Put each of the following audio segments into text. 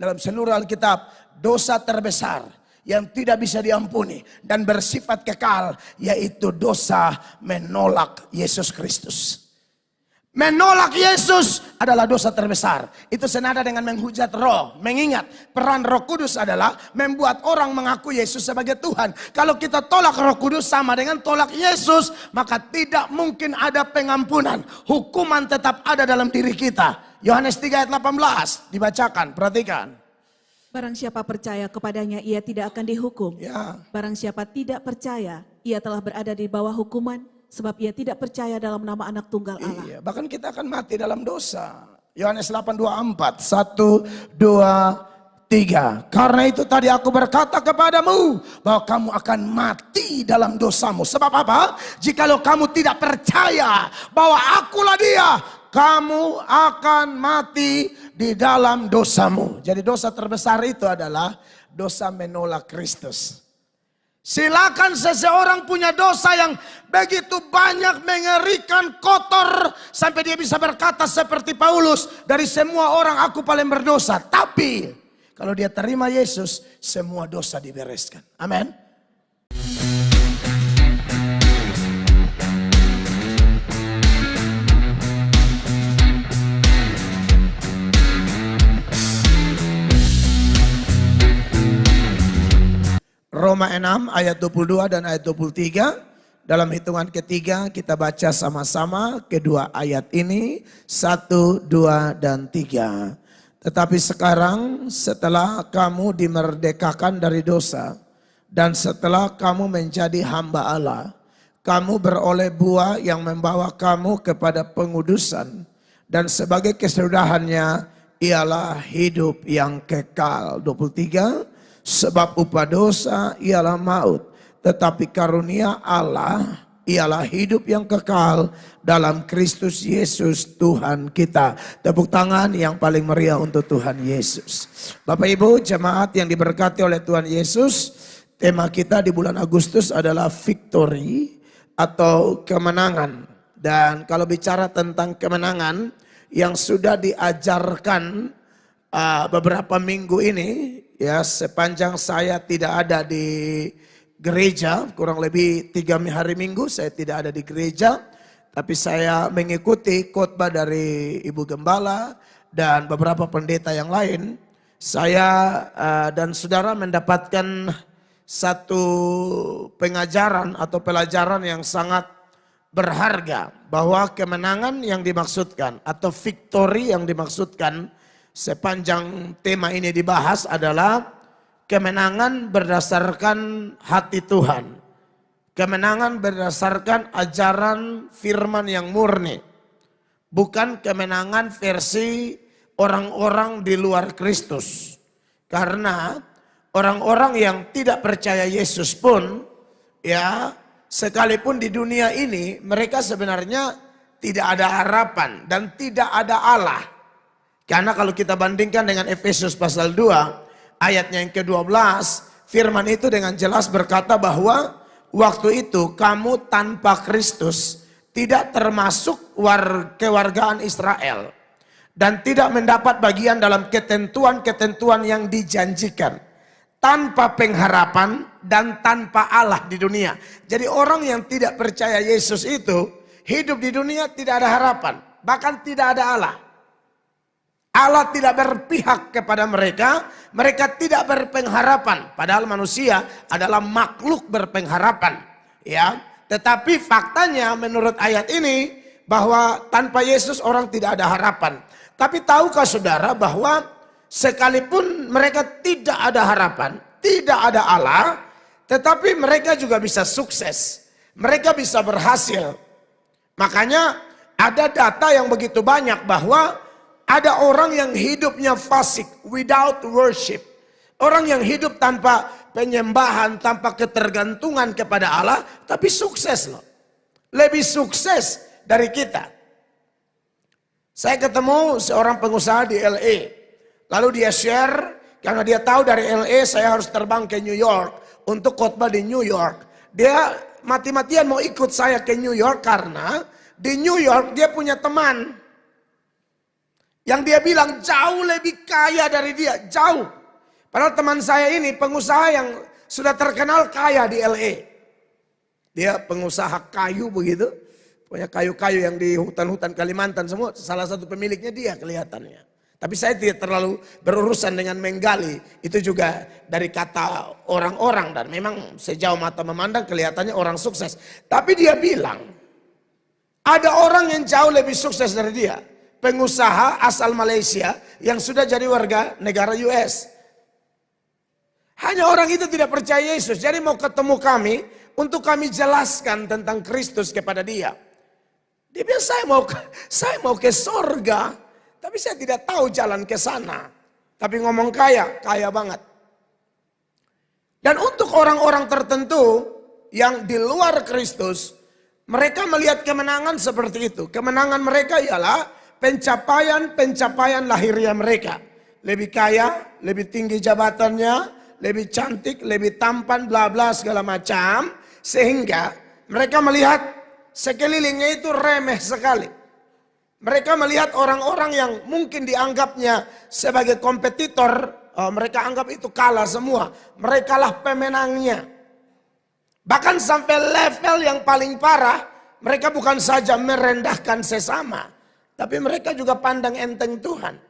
dalam seluruh Alkitab, dosa terbesar yang tidak bisa diampuni dan bersifat kekal, yaitu dosa menolak Yesus Kristus. Menolak Yesus adalah dosa terbesar. Itu senada dengan menghujat roh. Mengingat peran Roh Kudus adalah membuat orang mengaku Yesus sebagai Tuhan. Kalau kita tolak Roh Kudus sama dengan tolak Yesus, maka tidak mungkin ada pengampunan. Hukuman tetap ada dalam diri kita. Yohanes 3 ayat 18 dibacakan, perhatikan. Barang siapa percaya kepadanya, ia tidak akan dihukum. Ya. Barang siapa tidak percaya, ia telah berada di bawah hukuman, sebab ia tidak percaya dalam nama Anak Tunggal Allah. Iya, bahkan kita akan mati dalam dosa. Yohanes 8:24, 1, 2, 3. Karena itu tadi aku berkata kepadamu bahwa kamu akan mati dalam dosamu. Sebab apa? Jikalau kamu tidak percaya bahwa akulah dia, kamu akan mati di dalam dosamu. Jadi dosa terbesar itu adalah dosa menolak Kristus. Silakan seseorang punya dosa yang begitu banyak, mengerikan, kotor, sampai dia bisa berkata seperti Paulus, dari semua orang aku paling berdosa. Tapi kalau dia terima Yesus, semua dosa dibereskan. Amin. Roma 6 ayat 22 dan ayat 23. Dalam hitungan ketiga kita baca sama-sama kedua ayat ini. 1, 2, dan 3. Tetapi sekarang setelah kamu dimerdekakan dari dosa dan setelah kamu menjadi hamba Allah, kamu beroleh buah yang membawa kamu kepada pengudusan, dan sebagai kesudahannya ialah hidup yang kekal. 23. Sebab upah dosa ialah maut, tetapi karunia Allah ialah hidup yang kekal dalam Kristus Yesus Tuhan kita. Tepuk tangan yang paling meriah untuk Tuhan Yesus. Bapak Ibu jemaat yang diberkati oleh Tuhan Yesus, tema kita di bulan Agustus adalah victory atau kemenangan. Dan kalau bicara tentang kemenangan yang sudah diajarkan beberapa minggu ini, ya sepanjang saya tidak ada di gereja, kurang lebih 3 hari minggu saya tidak ada di gereja, tapi saya mengikuti khotbah dari Ibu Gembala dan beberapa pendeta yang lain. Saya dan saudara mendapatkan satu pengajaran atau pelajaran yang sangat berharga, bahwa kemenangan yang dimaksudkan atau victory yang dimaksudkan sepanjang tema ini dibahas adalah kemenangan berdasarkan hati Tuhan. Kemenangan berdasarkan ajaran firman yang murni. Bukan kemenangan versi orang-orang di luar Kristus. Karena orang-orang yang tidak percaya Yesus pun, ya sekalipun di dunia ini mereka sebenarnya tidak ada harapan dan tidak ada Allah. Karena kalau kita bandingkan dengan Efesus pasal 2 ayatnya yang ke-12, firman itu dengan jelas berkata bahwa waktu itu kamu tanpa Kristus tidak termasuk kewargaan Israel dan tidak mendapat bagian dalam ketentuan-ketentuan yang dijanjikan, tanpa pengharapan dan tanpa Allah di dunia. Jadi orang yang tidak percaya Yesus itu hidup di dunia tidak ada harapan, bahkan tidak ada Allah. Allah tidak berpihak kepada mereka, mereka tidak berpengharapan. Padahal manusia adalah makhluk berpengharapan. Ya, tetapi faktanya menurut ayat ini bahwa tanpa Yesus orang tidak ada harapan. Tapi tahukah saudara bahwa sekalipun mereka tidak ada harapan, tidak ada Allah, tetapi mereka juga bisa sukses. Mereka bisa berhasil. Makanya ada data yang begitu banyak bahwa ada orang yang hidupnya fasik, without worship. Orang yang hidup tanpa penyembahan, tanpa ketergantungan kepada Allah, tapi sukses loh. Lebih sukses dari kita. Saya ketemu seorang pengusaha di LA. Lalu dia share, karena dia tahu dari LA saya harus terbang ke New York untuk khotbah di New York. Dia mati-matian mau ikut saya ke New York karena di New York dia punya teman Yang dia bilang jauh lebih kaya dari dia, jauh. Padahal teman saya ini pengusaha yang sudah terkenal kaya di LA. Dia pengusaha kayu begitu. Punya kayu-kayu yang di hutan-hutan Kalimantan semua. Salah satu pemiliknya dia kelihatannya. Tapi saya tidak terlalu berurusan dengan menggali. Itu juga dari kata orang-orang. Dan memang sejauh mata memandang kelihatannya orang sukses. Tapi dia bilang, ada orang yang jauh lebih sukses dari dia. Pengusaha asal Malaysia yang sudah jadi warga negara US. Hanya orang itu tidak percaya Yesus. Jadi mau ketemu kami untuk kami jelaskan tentang Kristus kepada dia. Dia bilang saya mau ke sorga. Tapi saya tidak tahu jalan ke sana. Tapi ngomong kaya banget. Dan untuk orang-orang tertentu yang di luar Kristus, mereka melihat kemenangan seperti itu. Kemenangan mereka ialah pencapaian lahiriah mereka. Lebih kaya, lebih tinggi jabatannya, lebih cantik, lebih tampan, bla bla segala macam. Sehingga mereka melihat sekelilingnya itu remeh sekali. Mereka melihat orang-orang yang mungkin dianggapnya sebagai kompetitor, mereka anggap itu kalah semua. Mereka lah pemenangnya. Bahkan sampai level yang paling parah, mereka bukan saja merendahkan sesama, tapi mereka juga pandang enteng Tuhan.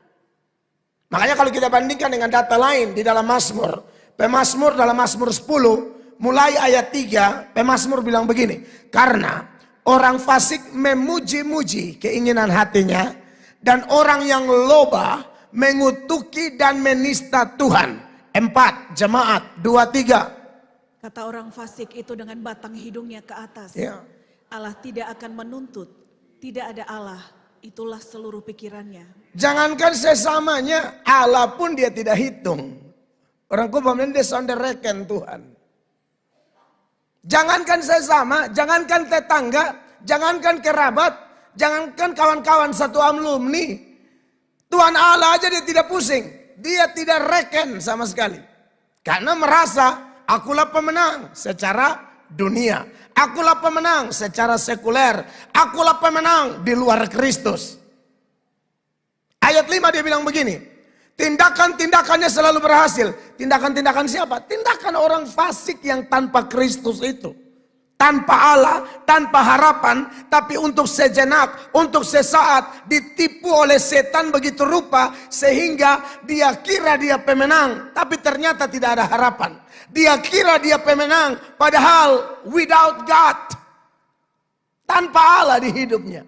Makanya kalau kita bandingkan dengan data lain di dalam Mazmur, Pemazmur dalam Mazmur 10, mulai ayat 3, Pemazmur bilang begini, karena orang fasik memuji-muji keinginan hatinya, dan orang yang loba mengutuki dan menista Tuhan. 4, jemaat, 2, 3. Kata orang fasik itu dengan batang hidungnya ke atas. Ya. Allah tidak akan menuntut, tidak ada Allah, itulah seluruh pikirannya. Jangankan sesamanya, Allah pun dia tidak hitung. Orang kumpul dia sondereken Tuhan. Jangankan sesama, jangankan tetangga, jangankan kerabat, jangankan kawan-kawan satu alumni. Tuhan Allah aja dia tidak pusing. Dia tidak reken sama sekali. Karena merasa akulah pemenang secara dunia. Akulah pemenang secara sekuler. Akulah pemenang di luar Kristus. Ayat 5 dia bilang begini. Tindakan-tindakannya selalu berhasil. Tindakan-tindakan siapa? Tindakan orang fasik yang tanpa Kristus itu. Tanpa Allah, tanpa harapan. Tapi untuk sejenak, untuk sesaat ditipu oleh setan begitu rupa. Sehingga dia kira dia pemenang. Tapi ternyata tidak ada harapan. Dia kira dia pemenang. Padahal without God. Tanpa Allah di hidupnya.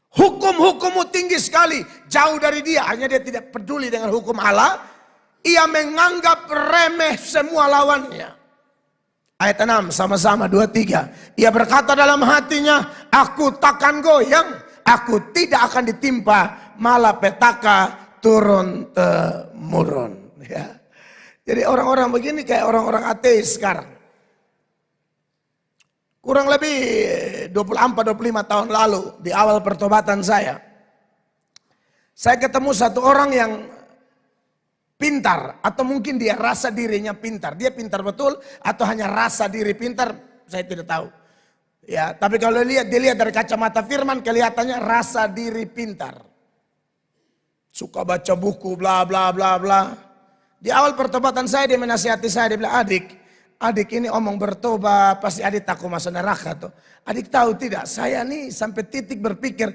Hukum-hukummu tinggi sekali. Jauh dari dia. Hanya dia tidak peduli dengan hukum Allah. Ia menganggap remeh semua lawannya. Ayat 6 sama-sama 2-3. Ia berkata dalam hatinya. Aku takkan goyang. Aku tidak akan ditimpa malapetaka turun-temurun. Ya. Jadi orang-orang begini kayak orang-orang ateis sekarang. Kurang lebih 24-25 tahun lalu di awal pertobatan saya ketemu satu orang yang pintar atau mungkin dia rasa dirinya pintar. Dia pintar betul atau hanya rasa diri pintar, saya tidak tahu. Ya, tapi kalau dilihat dari kacamata firman kelihatannya rasa diri pintar. Suka baca buku bla bla bla bla. Di awal pertobatan saya dia menasihati saya, dia bilang, Adik ini omong bertobat, pasti adik takut masuk neraka tuh. Adik tahu tidak, saya nih sampai titik berpikir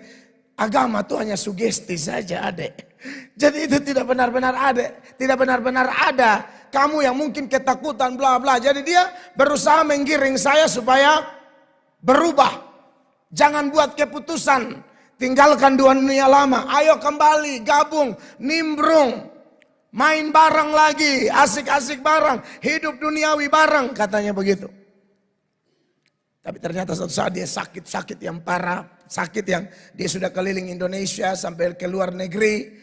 agama tuh hanya sugesti saja adik. Jadi itu tidak benar-benar ada, tidak benar-benar ada. Kamu yang mungkin ketakutan bla bla. Jadi dia berusaha menggiring saya supaya berubah. Jangan buat keputusan, tinggalkan dunia lama. Ayo kembali, gabung, nimbrung. Main bareng lagi, asik-asik bareng, hidup duniawi bareng, katanya begitu. Tapi ternyata suatu saat dia sakit yang parah, sakit yang dia sudah keliling Indonesia sampai ke luar negeri.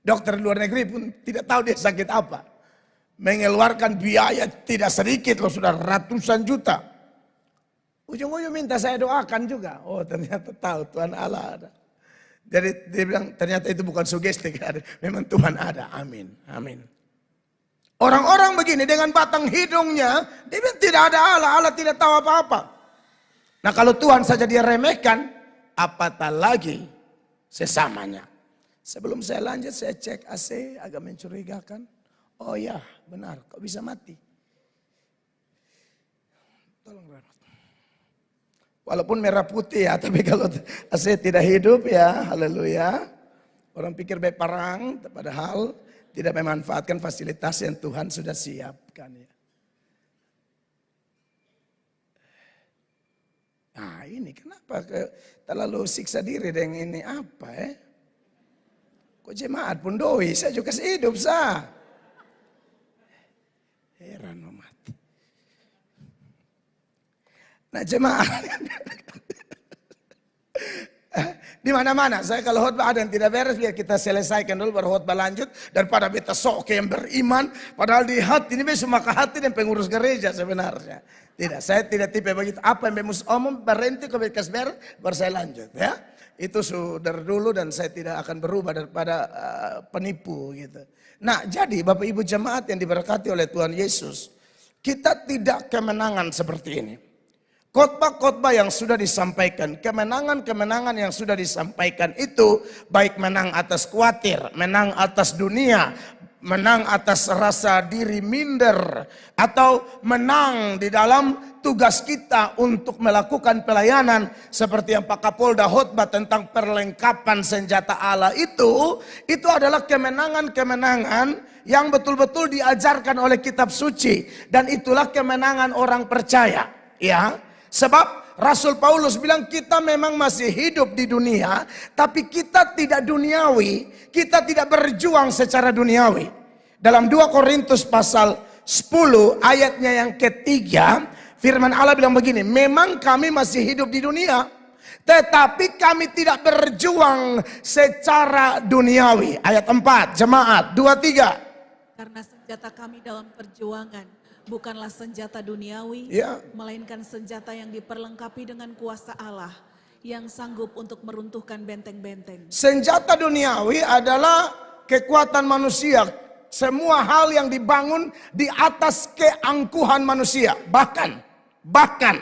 Dokter luar negeri pun tidak tahu dia sakit apa. Mengeluarkan biaya tidak sedikit loh, sudah ratusan juta. Ujung-ujung minta saya doakan juga. Oh ternyata tahu Tuhan Allah ada. Jadi dia bilang ternyata itu bukan sugesti, memang Tuhan ada, amin, amin. Orang-orang begini dengan batang hidungnya, dia bilang tidak ada Allah, Allah tidak tahu apa-apa. Nah kalau Tuhan saja dia remehkan, apatah lagi sesamanya. Sebelum saya lanjut, saya cek AC, agak mencurigakan. Oh ya, benar, kok bisa mati? Tolong Rahmat. Walaupun merah putih ya, tapi kalau AC tidak hidup ya, haleluya. Orang pikir baik perang, padahal tidak memanfaatkan fasilitas yang Tuhan sudah siapkan ya. Nah ini kenapa terlalu siksa diri dengan ini apa ya? Kok jemaat pun doi, saya juga hidup sah. Heran umat. Nah jemaat. Di mana-mana, saya kalau khotbah ada yang tidak beres, biar kita selesaikan dulu baru khotbah lanjut. Daripada beta sok yang beriman, padahal di hati ini cuma ke hati dan pengurus gereja sebenarnya. Tidak, saya tidak tipe begitu. Apa yang bemus omong berhenti ke bekas ber, baru saya lanjut ya. Itu sudah dulu dan saya tidak akan berubah daripada penipu gitu. Nah jadi Bapak Ibu jemaat yang diberkati oleh Tuhan Yesus, kita tidak kemenangan seperti ini. Khotbah-khotbah yang sudah disampaikan, kemenangan-kemenangan yang sudah disampaikan itu baik menang atas khawatir, menang atas dunia, menang atas rasa diri minder, atau menang di dalam tugas kita untuk melakukan pelayanan seperti yang Pak Kapolda khotbah tentang perlengkapan senjata Allah itu adalah kemenangan-kemenangan yang betul-betul diajarkan oleh kitab suci dan itulah kemenangan orang percaya, ya. Sebab Rasul Paulus bilang kita memang masih hidup di dunia, tapi kita tidak duniawi, kita tidak berjuang secara duniawi. Dalam 2 Korintus pasal 10 ayatnya yang ketiga, firman Allah bilang begini, memang kami masih hidup di dunia, tetapi kami tidak berjuang secara duniawi. Ayat 4, jemaat, 2-3. Karena senjata kami dalam perjuangan bukanlah senjata duniawi, Ya. melainkan senjata yang diperlengkapi dengan kuasa Allah yang sanggup untuk meruntuhkan benteng-benteng. Senjata duniawi adalah kekuatan manusia. Semua hal yang dibangun di atas keangkuhan manusia. Bahkan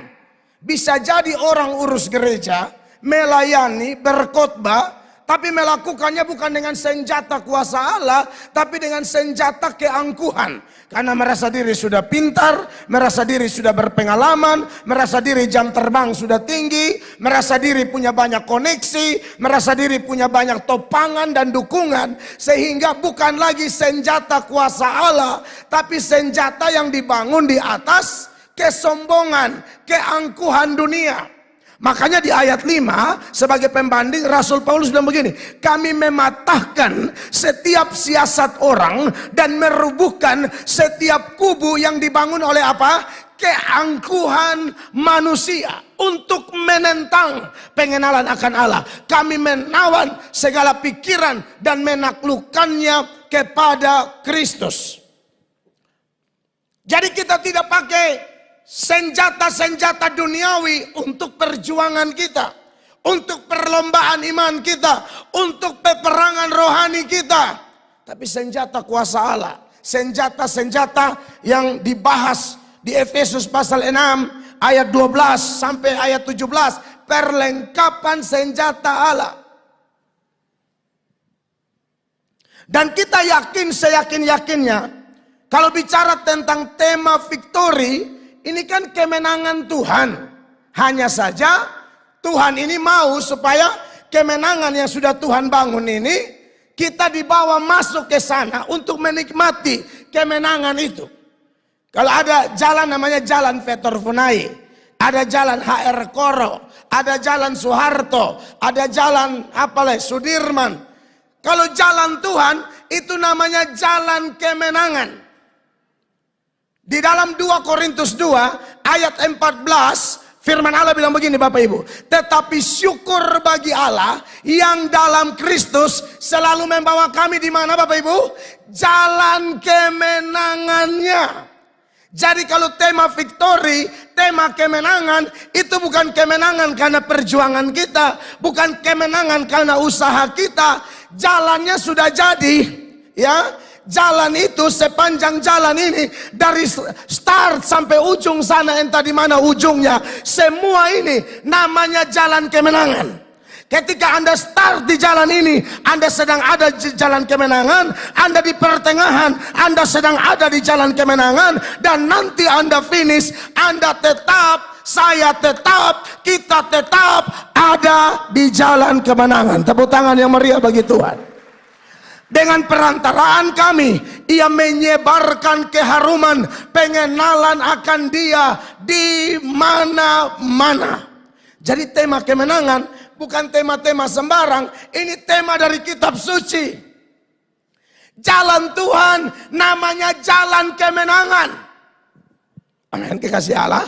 bisa jadi orang urus gereja, melayani, berkhotbah, tapi melakukannya bukan dengan senjata kuasa Allah, tapi dengan senjata keangkuhan. Karena merasa diri sudah pintar, merasa diri sudah berpengalaman, merasa diri jam terbang sudah tinggi, merasa diri punya banyak koneksi, merasa diri punya banyak topangan dan dukungan. Sehingga bukan lagi senjata kuasa Allah, tapi senjata yang dibangun di atas kesombongan, keangkuhan dunia. Makanya di ayat 5 sebagai pembanding Rasul Paulus bilang begini, kami mematahkan setiap siasat orang dan merubuhkan setiap kubu yang dibangun oleh apa? Keangkuhan manusia untuk menentang pengenalan akan Allah. Kami menawan segala pikiran dan menaklukkannya kepada Kristus. Jadi kita tidak pakai senjata-senjata duniawi untuk perjuangan kita, untuk perlombaan iman kita, untuk peperangan rohani kita. Tapi senjata kuasa Allah, senjata-senjata yang dibahas di Efesus pasal 6 ayat 12 sampai ayat 17, perlengkapan senjata Allah. Dan kita yakin, seyakin-yakinnya, kalau bicara tentang tema victory, ini kan kemenangan Tuhan. Hanya saja Tuhan ini mau supaya kemenangan yang sudah Tuhan bangun ini kita dibawa masuk ke sana untuk menikmati kemenangan itu. Kalau ada jalan namanya jalan Vetor Funai, ada jalan HR Koro, ada jalan Soeharto, ada jalan Sudirman. Kalau jalan Tuhan itu namanya jalan kemenangan. Di dalam 2 Korintus 2 ayat 14 firman Allah bilang begini Bapak Ibu. Tetapi syukur bagi Allah yang dalam Kristus selalu membawa kami di mana Bapak Ibu? Jalan kemenangannya. Jadi kalau tema victory, tema kemenangan itu bukan kemenangan karena perjuangan kita, bukan kemenangan karena usaha kita. Jalannya sudah jadi, ya. Jalan itu sepanjang jalan ini dari start sampai ujung sana entah di mana ujungnya, semua ini namanya jalan kemenangan. Ketika Anda start di jalan ini, Anda sedang ada di jalan kemenangan. Anda di pertengahan, Anda sedang ada di jalan kemenangan. Dan nanti Anda finish, Anda tetap, saya tetap, kita tetap ada di jalan kemenangan. Tepuk tangan yang meriah bagi Tuhan. Dengan perantaraan kami, Ia menyebarkan keharuman, pengenalan akan Dia di mana-mana. Jadi tema kemenangan bukan tema-tema sembarang, ini tema dari kitab suci. Jalan Tuhan namanya jalan kemenangan. Amin, kekasih Allah.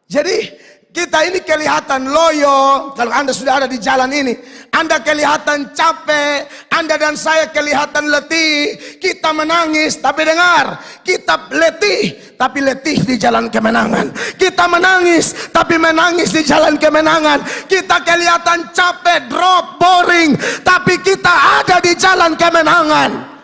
Jadi kita ini kelihatan loyo, kalau Anda sudah ada di jalan ini. Anda kelihatan capek, Anda dan saya kelihatan letih. Kita menangis, tapi dengar, kita letih, tapi letih di jalan kemenangan. Kita menangis, tapi menangis di jalan kemenangan. Kita kelihatan capek, drop, boring, tapi kita ada di jalan kemenangan.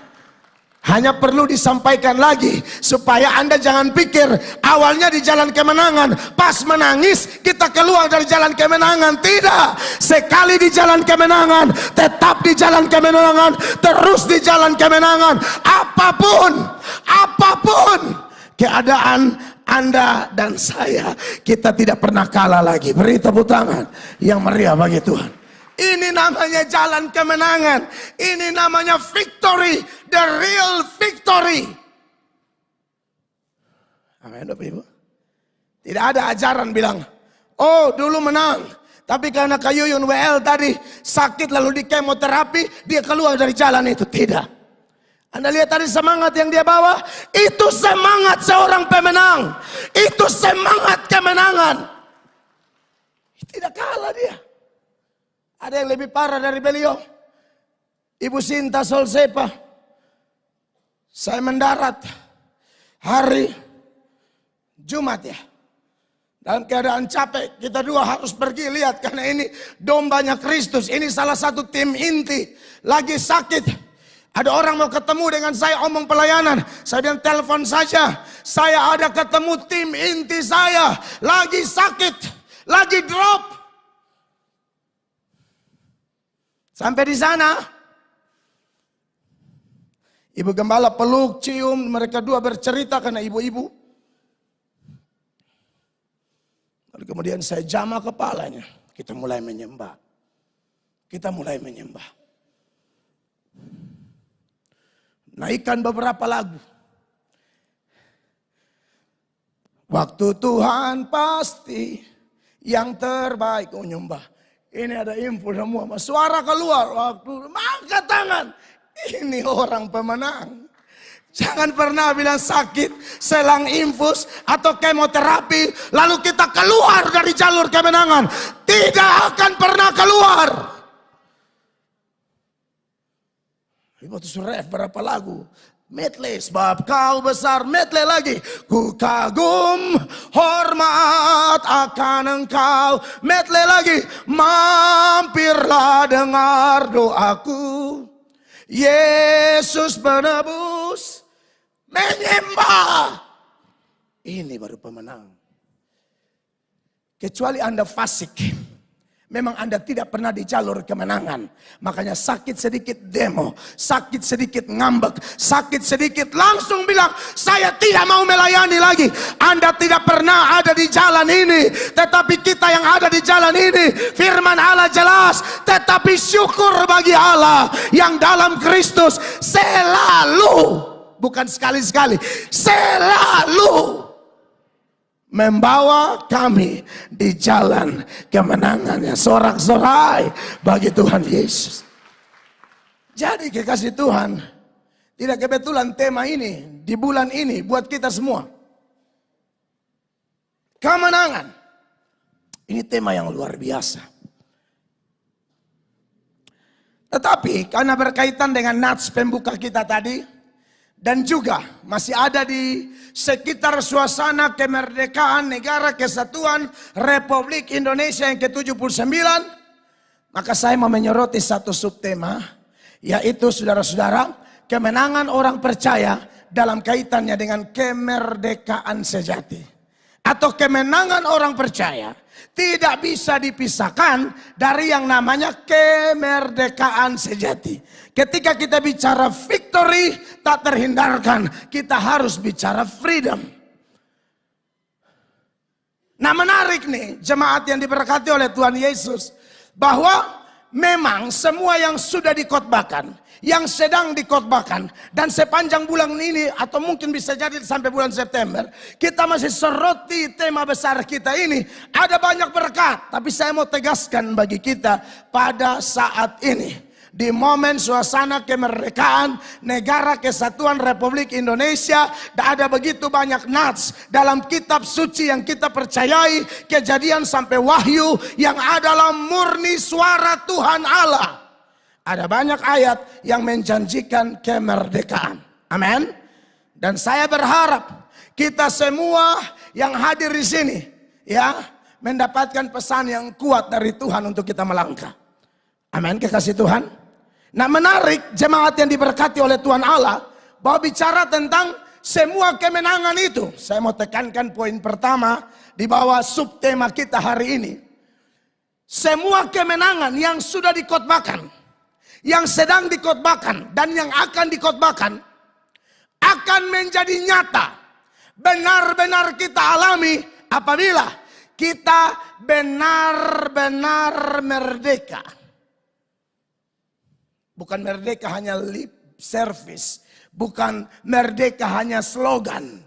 Hanya perlu disampaikan lagi supaya Anda jangan pikir awalnya di jalan kemenangan, pas menangis kita keluar dari jalan kemenangan. Tidak, sekali di jalan kemenangan, tetap di jalan kemenangan, terus di jalan kemenangan. Apapun keadaan Anda dan saya, kita tidak pernah kalah lagi. Beri tepuk tangan yang meriah bagi Tuhan. Ini namanya jalan kemenangan. Ini namanya victory, the real victory. Amin, Bapak Ibu. Tidak ada ajaran bilang, oh dulu menang, tapi karena Kayuyun WL tadi sakit lalu di kemoterapi, dia keluar dari jalan itu. Tidak. Anda lihat tadi semangat yang dia bawa, itu semangat seorang pemenang. Itu semangat kemenangan. Tidak kalah dia. Ada yang lebih parah dari beliau. Ibu Sinta Solsepa. Saya mendarat hari Jumat ya. Dalam keadaan capek. Kita dua harus pergi lihat. Karena ini dombanya Kristus. Ini salah satu tim inti. Lagi sakit. Ada orang mau ketemu dengan saya omong pelayanan. Saya bilang telepon saja. Saya ada ketemu tim inti saya. Lagi sakit. Lagi drop. Sampai di sana, ibu gembala peluk, cium, mereka dua bercerita karena ibu-ibu. Lalu kemudian saya jamah kepalanya, kita mulai menyembah. Naikkan beberapa lagu. Waktu Tuhan pasti yang terbaik, nyembah. Ini ada info semua, suara keluar waktu angkat tangan. Ini orang pemenang. Jangan pernah bilang sakit, selang infus atau kemoterapi lalu kita keluar dari jalur kemenangan. Tidak akan pernah keluar. Ibu tuh ref berapa lagu? Medley, sebab kau besar, medley lagi. Ku kagum, hormat akan engkau. Medley lagi. Mampirlah dengar doaku. Yesus penebus, menyembah. Ini baru pemenang. Kecuali Anda fasik. Memang Anda tidak pernah di jalur kemenangan. Makanya sakit sedikit demo. Sakit sedikit ngambek. Sakit sedikit langsung bilang, saya tidak mau melayani lagi. Anda tidak pernah ada di jalan ini. Tetapi kita yang ada di jalan ini. Firman Allah jelas. Tetapi syukur bagi Allah yang dalam Kristus selalu. Bukan sekali-sekali. Selalu membawa kami di jalan kemenangannya. Sorak-sorai bagi Tuhan Yesus. Jadi kekasih Tuhan, tidak kebetulan tema ini di bulan ini buat kita semua. Kemenangan. Ini tema yang luar biasa. Tetapi karena berkaitan dengan nats pembuka kita tadi, dan juga masih ada di sekitar suasana kemerdekaan Negara Kesatuan Republik Indonesia yang ke-79. Maka saya mau menyoroti satu subtema. Yaitu saudara-saudara, kemenangan orang percaya dalam kaitannya dengan kemerdekaan sejati. Atau kemenangan orang percaya tidak bisa dipisahkan dari yang namanya kemerdekaan sejati. Ketika kita bicara victory, tak terhindarkan kita harus bicara freedom. Nah, menarik nih jemaat yang diberkati oleh Tuhan Yesus, bahwa memang semua yang sudah dikhotbahkan, yang sedang dikhotbahkan, dan sepanjang bulan ini atau mungkin bisa jadi sampai bulan September, kita masih soroti tema besar kita ini. Ada banyak berkat, tapi saya mau tegaskan bagi kita pada saat ini, di momen suasana kemerdekaan negara kesatuan Republik Indonesia, ada begitu banyak nats dalam kitab suci yang kita percayai, Kejadian sampai Wahyu, yang adalah murni suara Tuhan Allah. Ada banyak ayat yang menjanjikan kemerdekaan. Amin. Dan saya berharap kita semua yang hadir di sini ya mendapatkan pesan yang kuat dari Tuhan untuk kita melangkah. Amin, kekasih Tuhan. Nah, menarik jemaat yang diberkati oleh Tuhan Allah, bahwa bicara tentang semua kemenangan itu. Saya mau tekankan poin pertama di bawah subtema kita hari ini. Semua kemenangan yang sudah dikhotbahkan, yang sedang dikhotbahkan, dan yang akan dikhotbahkan akan menjadi nyata. Benar-benar kita alami apabila kita benar-benar merdeka. Bukan merdeka hanya lip service, bukan merdeka hanya slogan.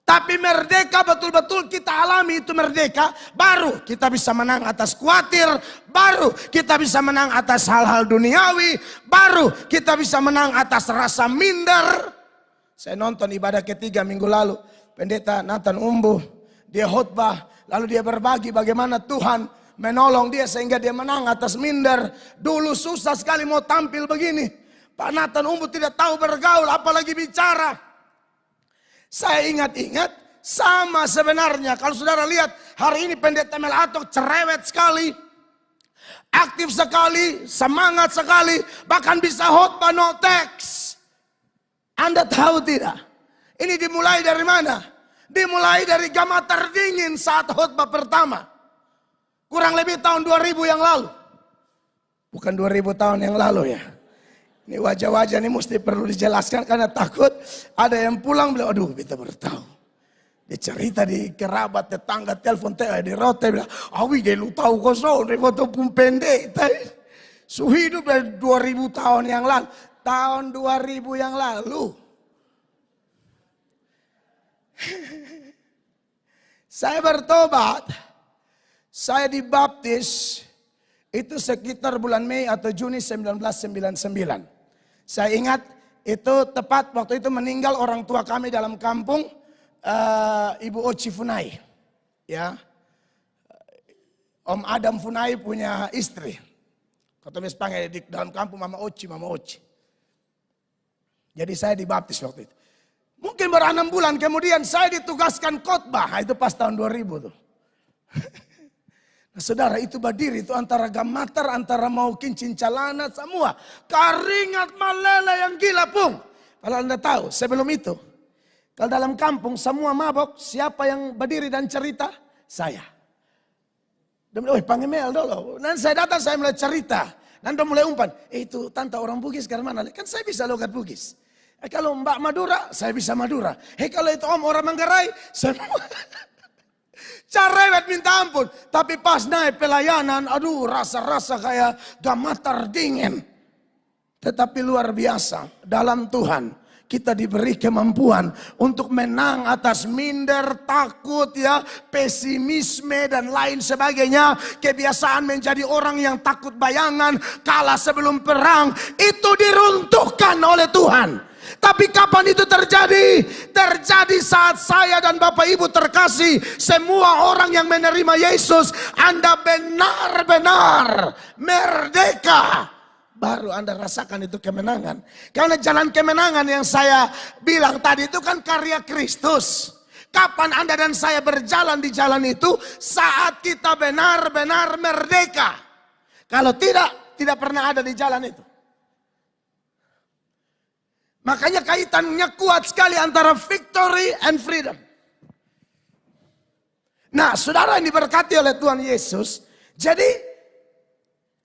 Tapi merdeka betul-betul kita alami itu merdeka, baru kita bisa menang atas khawatir, baru kita bisa menang atas hal-hal duniawi, baru kita bisa menang atas rasa minder. Saya nonton ibadah ketiga minggu lalu, Pendeta Nathan Umbu, dia khotbah, lalu dia berbagi bagaimana Tuhan menolong dia sehingga dia menang atas minder. Dulu susah sekali mau tampil begini. Pak Nathan Umbu tidak tahu bergaul apalagi bicara. Saya ingat-ingat sama sebenarnya. Kalau saudara lihat hari ini Pendeta Mel Atok cerewet sekali. Aktif sekali, semangat sekali. Bahkan bisa khotbah no teks. Anda tahu tidak? Ini dimulai dari mana? Dimulai dari Gamatar Dingin saat khotbah pertama. Kurang lebih tahun 2000 yang lalu. Bukan 2000 tahun yang lalu ya. Ini wajah-wajah ini mesti perlu dijelaskan karena takut ada yang pulang bilang, aduh kita baru tahu. Dia cerita di kerabat, tetangga, telepon, di rote bilang, awi dia lu tahu kosong, dia foto pun pendek. Suhidup dari 2000 tahun yang lalu. Tahun 2000 yang lalu. Saya bertobat. Saya dibaptis itu sekitar bulan Mei atau Juni 1999. Saya ingat itu tepat waktu itu meninggal orang tua kami dalam kampung, Ibu Oci Funai. Ya, Om Adam Funai punya istri. Kata panggil di dalam kampung Mama Oci, Mama Oci. Jadi saya dibaptis waktu itu. Mungkin baru 6 bulan kemudian saya ditugaskan khotbah. Itu pas tahun 2000 tuh. Nah, saudara itu berdiri itu antara Gamatar, antara mau kincin calana semua. Keringat meleleh yang gila pun. Kalau Anda tahu sebelum itu. Kalau dalam kampung semua mabok. Siapa yang berdiri dan cerita? Saya. Dan panggil Mel dulu. Dan saya datang saya mulai cerita. Dan dia mulai umpan. Itu tante orang Bugis ke mana? Kan saya bisa logat Bugis. Kalau Mbak Madura, saya bisa Madura. Kalau itu Om orang Manggarai, semua. Cerewet minta ampun. Tapi pas naik pelayanan, aduh rasa-rasa kayak Gamatar Dingin. Tetapi luar biasa, dalam Tuhan kita diberi kemampuan untuk menang atas minder, takut ya, pesimisme dan lain sebagainya. Kebiasaan menjadi orang yang takut bayangan, kalah sebelum perang, itu diruntuhkan oleh Tuhan. Tapi kapan itu terjadi? Terjadi saat saya dan Bapak Ibu terkasih, semua orang yang menerima Yesus, Anda benar-benar merdeka. Baru Anda rasakan itu kemenangan. Karena jalan kemenangan yang saya bilang tadi itu kan karya Kristus. Kapan Anda dan saya berjalan di jalan itu? Saat kita benar-benar merdeka. Kalau tidak pernah ada di jalan itu. Makanya kaitannya kuat sekali antara victory and freedom. Nah, saudara yang diberkati oleh Tuhan Yesus. Jadi,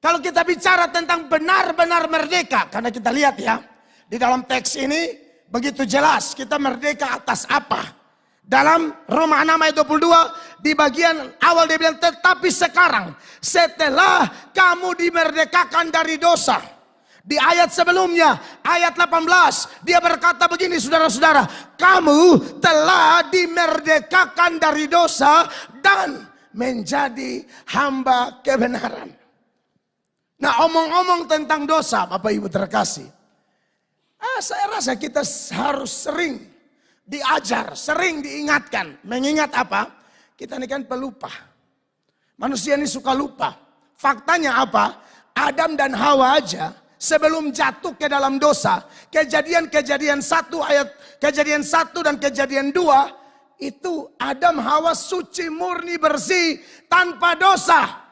kalau kita bicara tentang benar-benar merdeka. Karena kita lihat ya, di dalam teks ini begitu jelas kita merdeka atas apa. Dalam Roma 6 ayat 22, di bagian awal dia bilang, tetapi sekarang setelah kamu dimerdekakan dari dosa. Di ayat sebelumnya, ayat 18, dia berkata begini saudara-saudara, kamu telah dimerdekakan dari dosa dan menjadi hamba kebenaran. Nah, omong-omong tentang dosa, Bapak Ibu terkasih. Saya rasa kita harus sering diajar, sering diingatkan. Mengingat apa? Kita ini kan pelupa. Manusia ini suka lupa. Faktanya apa? Adam dan Hawa aja sebelum jatuh ke dalam dosa, kejadian 1 dan kejadian 2, itu Adam Hawa suci, murni, bersih, tanpa dosa.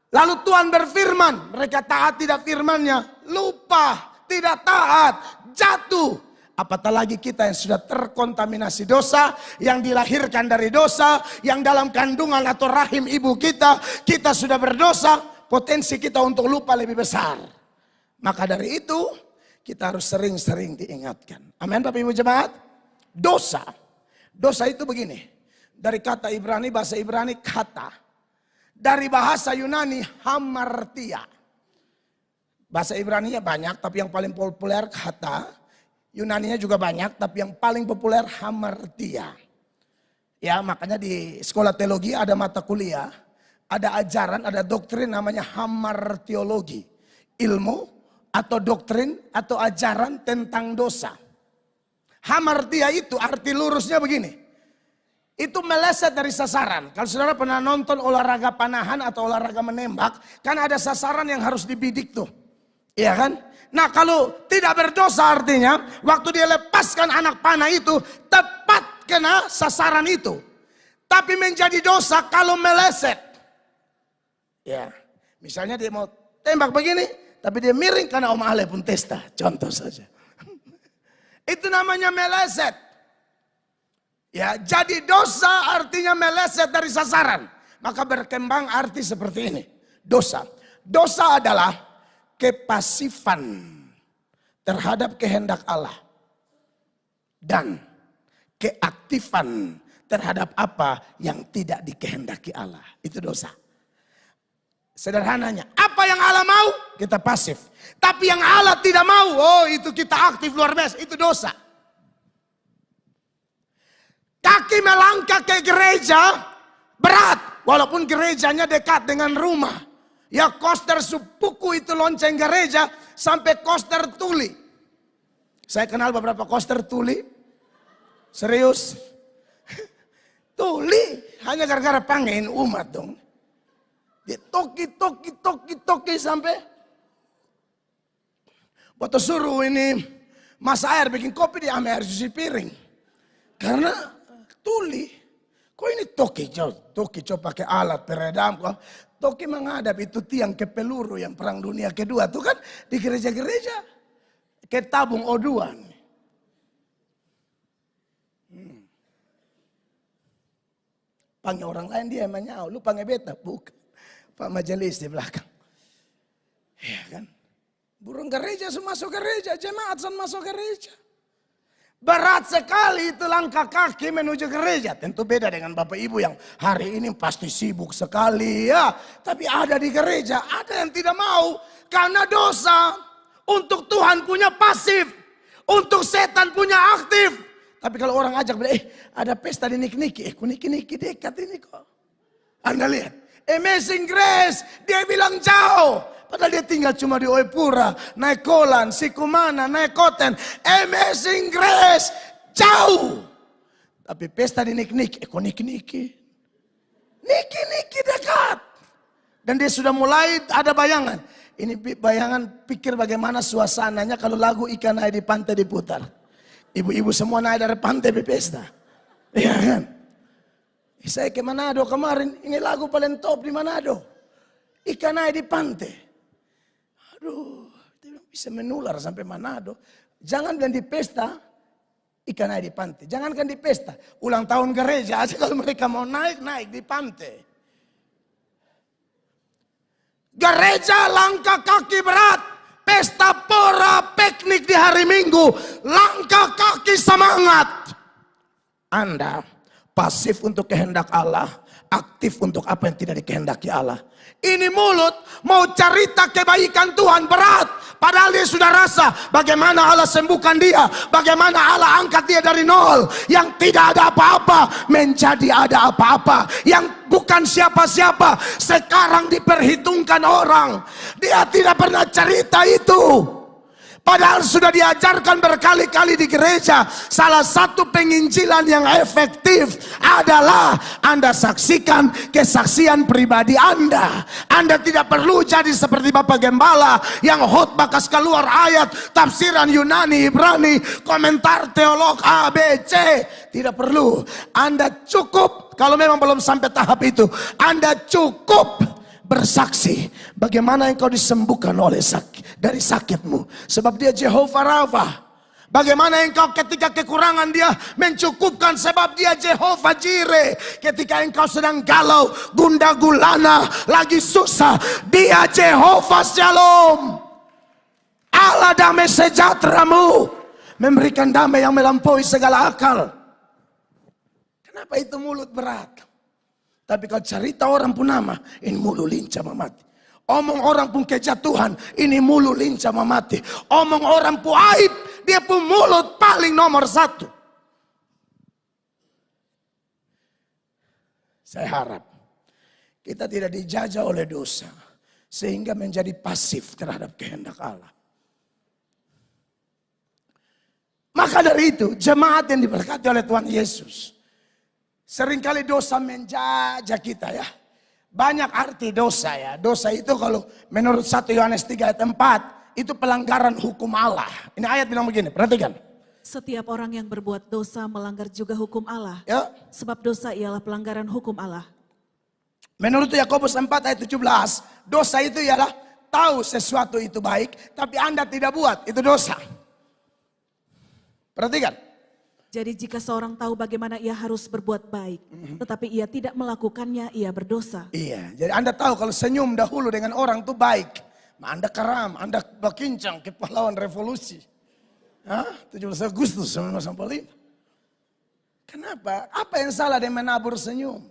Lalu Tuhan berfirman, mereka taat tidak firman-Nya, lupa, tidak taat, jatuh. Apatah lagi kita yang sudah terkontaminasi dosa, yang dilahirkan dari dosa, yang dalam kandungan atau rahim ibu kita sudah berdosa, potensi kita untuk lupa lebih besar. Maka dari itu kita harus sering-sering diingatkan. Amin Bapak Ibu jemaat. Dosa. Dosa itu begini. Dari kata Ibrani, bahasa Ibrani kata. Dari bahasa Yunani hamartia. Bahasa Ibraninya banyak tapi yang paling populer kata. Yunaninya juga banyak tapi yang paling populer hamartia. Ya makanya di sekolah teologi ada mata kuliah. Ada ajaran, ada doktrin namanya hamartiologi. Ilmu atau doktrin atau ajaran tentang dosa. Hamartia itu arti lurusnya begini. Itu meleset dari sasaran. Kalau saudara pernah nonton olahraga panahan atau olahraga menembak, kan ada sasaran yang harus dibidik tuh. Iya kan? Nah kalau tidak berdosa artinya, waktu dia lepaskan anak panah itu, tepat kena sasaran itu. Tapi menjadi dosa kalau meleset. Ya, misalnya dia mau tembak begini, tapi dia miring karena Om Ale pun testa. Contoh saja. Itu namanya meleset. Ya, jadi dosa artinya meleset dari sasaran. Maka berkembang arti seperti ini. Dosa. Dosa adalah kepasifan terhadap kehendak Allah. Dan keaktifan terhadap apa yang tidak dikehendaki Allah. Itu dosa. Sederhananya, apa yang Allah mau, kita pasif. Tapi yang Allah tidak mau, oh itu kita aktif luar biasa, itu dosa. Kaki melangkah ke gereja, berat. Walaupun gerejanya dekat dengan rumah. Ya koster supuku itu lonceng gereja, sampai koster tuli. Saya kenal beberapa koster tuli. Serius. Tuli, hanya gara-gara pengen umat dong. Dia toki sampai waktu suruh ini masak air bikin kopi dia ambil air cuci piring. Karena tuli. Kok ini toki coba pakai alat peredam. Toki menghadap itu tiang ke peluru yang perang dunia kedua. Itu kan di gereja-gereja. Ke tabung O2. Panggil orang lain dia emangnya. Lu panggil beta. Bukan. Pak majelis di belakang. Ya kan. Burung gereja masuk gereja. Jemaat masuk gereja. Berat sekali itu langkah kaki menuju gereja. Tentu beda dengan Bapak Ibu yang hari ini pasti sibuk sekali ya. Tapi ada di gereja. Ada yang tidak mau. Karena dosa. Untuk Tuhan punya pasif. Untuk setan punya aktif. Tapi kalau orang ajak, ada pesta di Niki-Niki. Niki-Niki dekat ini kok. Anda lihat. Amazing Grace, dia bilang jauh. Padahal dia tinggal cuma di Oepura, naik Kolan, Sikumana, naik Koten. Amazing Grace, jauh. Tapi pesta di Niki-Niki, Niki-Niki. Niki-Niki dekat. Dan dia sudah mulai ada bayangan. Ini bayangan pikir bagaimana suasananya kalau lagu Ikan Air di Pantai diputar. Ibu-ibu semua naik dari pantai berpesta. Iya kan? Saya ke Manado kemarin, ini lagu paling top di Manado. Ikan air di pantai. Aduh, bisa menular sampai Manado. Jangan bilang di pesta, Ikan air di pantai. Jangankan di pesta. Ulang tahun gereja aja kalau mereka mau naik di pantai. Gereja langkah kaki berat. Pesta pora piknik di hari Minggu. Langkah kaki semangat. Anda pasif untuk kehendak Allah. Aktif untuk apa yang tidak dikehendaki Allah. Ini mulut mau cerita kebaikan Tuhan berat. Padahal dia sudah rasa bagaimana Allah sembuhkan dia. Bagaimana Allah angkat dia dari nol. Yang tidak ada apa-apa menjadi ada apa-apa. Yang bukan siapa-siapa sekarang diperhitungkan orang. Dia tidak pernah cerita itu. Padahal sudah diajarkan berkali-kali di gereja. Salah satu penginjilan yang efektif adalah Anda saksikan kesaksian pribadi Anda. Anda tidak perlu jadi seperti Bapak Gembala yang khotbah kas keluar ayat, tafsiran Yunani, Ibrani, komentar teolog A, B, C. Tidak perlu. Anda cukup, kalau memang belum sampai tahap itu, Anda cukup bersaksi bagaimana engkau disembuhkan dari sakitmu. Sebab dia Jehovah Rafa. Bagaimana engkau ketika kekurangan dia mencukupkan. Sebab dia Jehovah Jireh. Ketika engkau sedang galau, gundah gulana, lagi susah, dia Jehovah Shalom. Allah damai sejahteramu. Memberikan damai yang melampaui segala akal. Kenapa itu mulut berat? Tapi kalau cerita orang pun nama, ini mulu lincah memati. Omong orang pun kejatuhan, ini mulu lincah memati. Omong orang pun aib, dia pun mulut paling nomor 1. Saya harap kita tidak dijajah oleh dosa. Sehingga menjadi pasif terhadap kehendak Allah. Maka dari itu, jemaat yang diberkati oleh Tuhan Yesus. Seringkali dosa menjajah kita ya. Banyak arti dosa ya. Dosa itu kalau menurut 1 Yohanes 3 ayat 4. Itu pelanggaran hukum Allah. Ini ayat bilang begini, perhatikan. Setiap orang yang berbuat dosa melanggar juga hukum Allah. Ya. Sebab dosa ialah pelanggaran hukum Allah. Menurut Yakobus 4 ayat 17. Dosa itu ialah tahu sesuatu itu baik. Tapi Anda tidak buat, itu dosa. Perhatikan. Jadi jika seorang tahu bagaimana ia harus berbuat baik, tetapi ia tidak melakukannya, ia berdosa. Iya, jadi Anda tahu kalau senyum dahulu dengan orang itu baik. Anda karam, Anda berkincang ke pahlawan revolusi. 17 Agustus 1945. Kenapa? Apa yang salah dengan menabur senyum?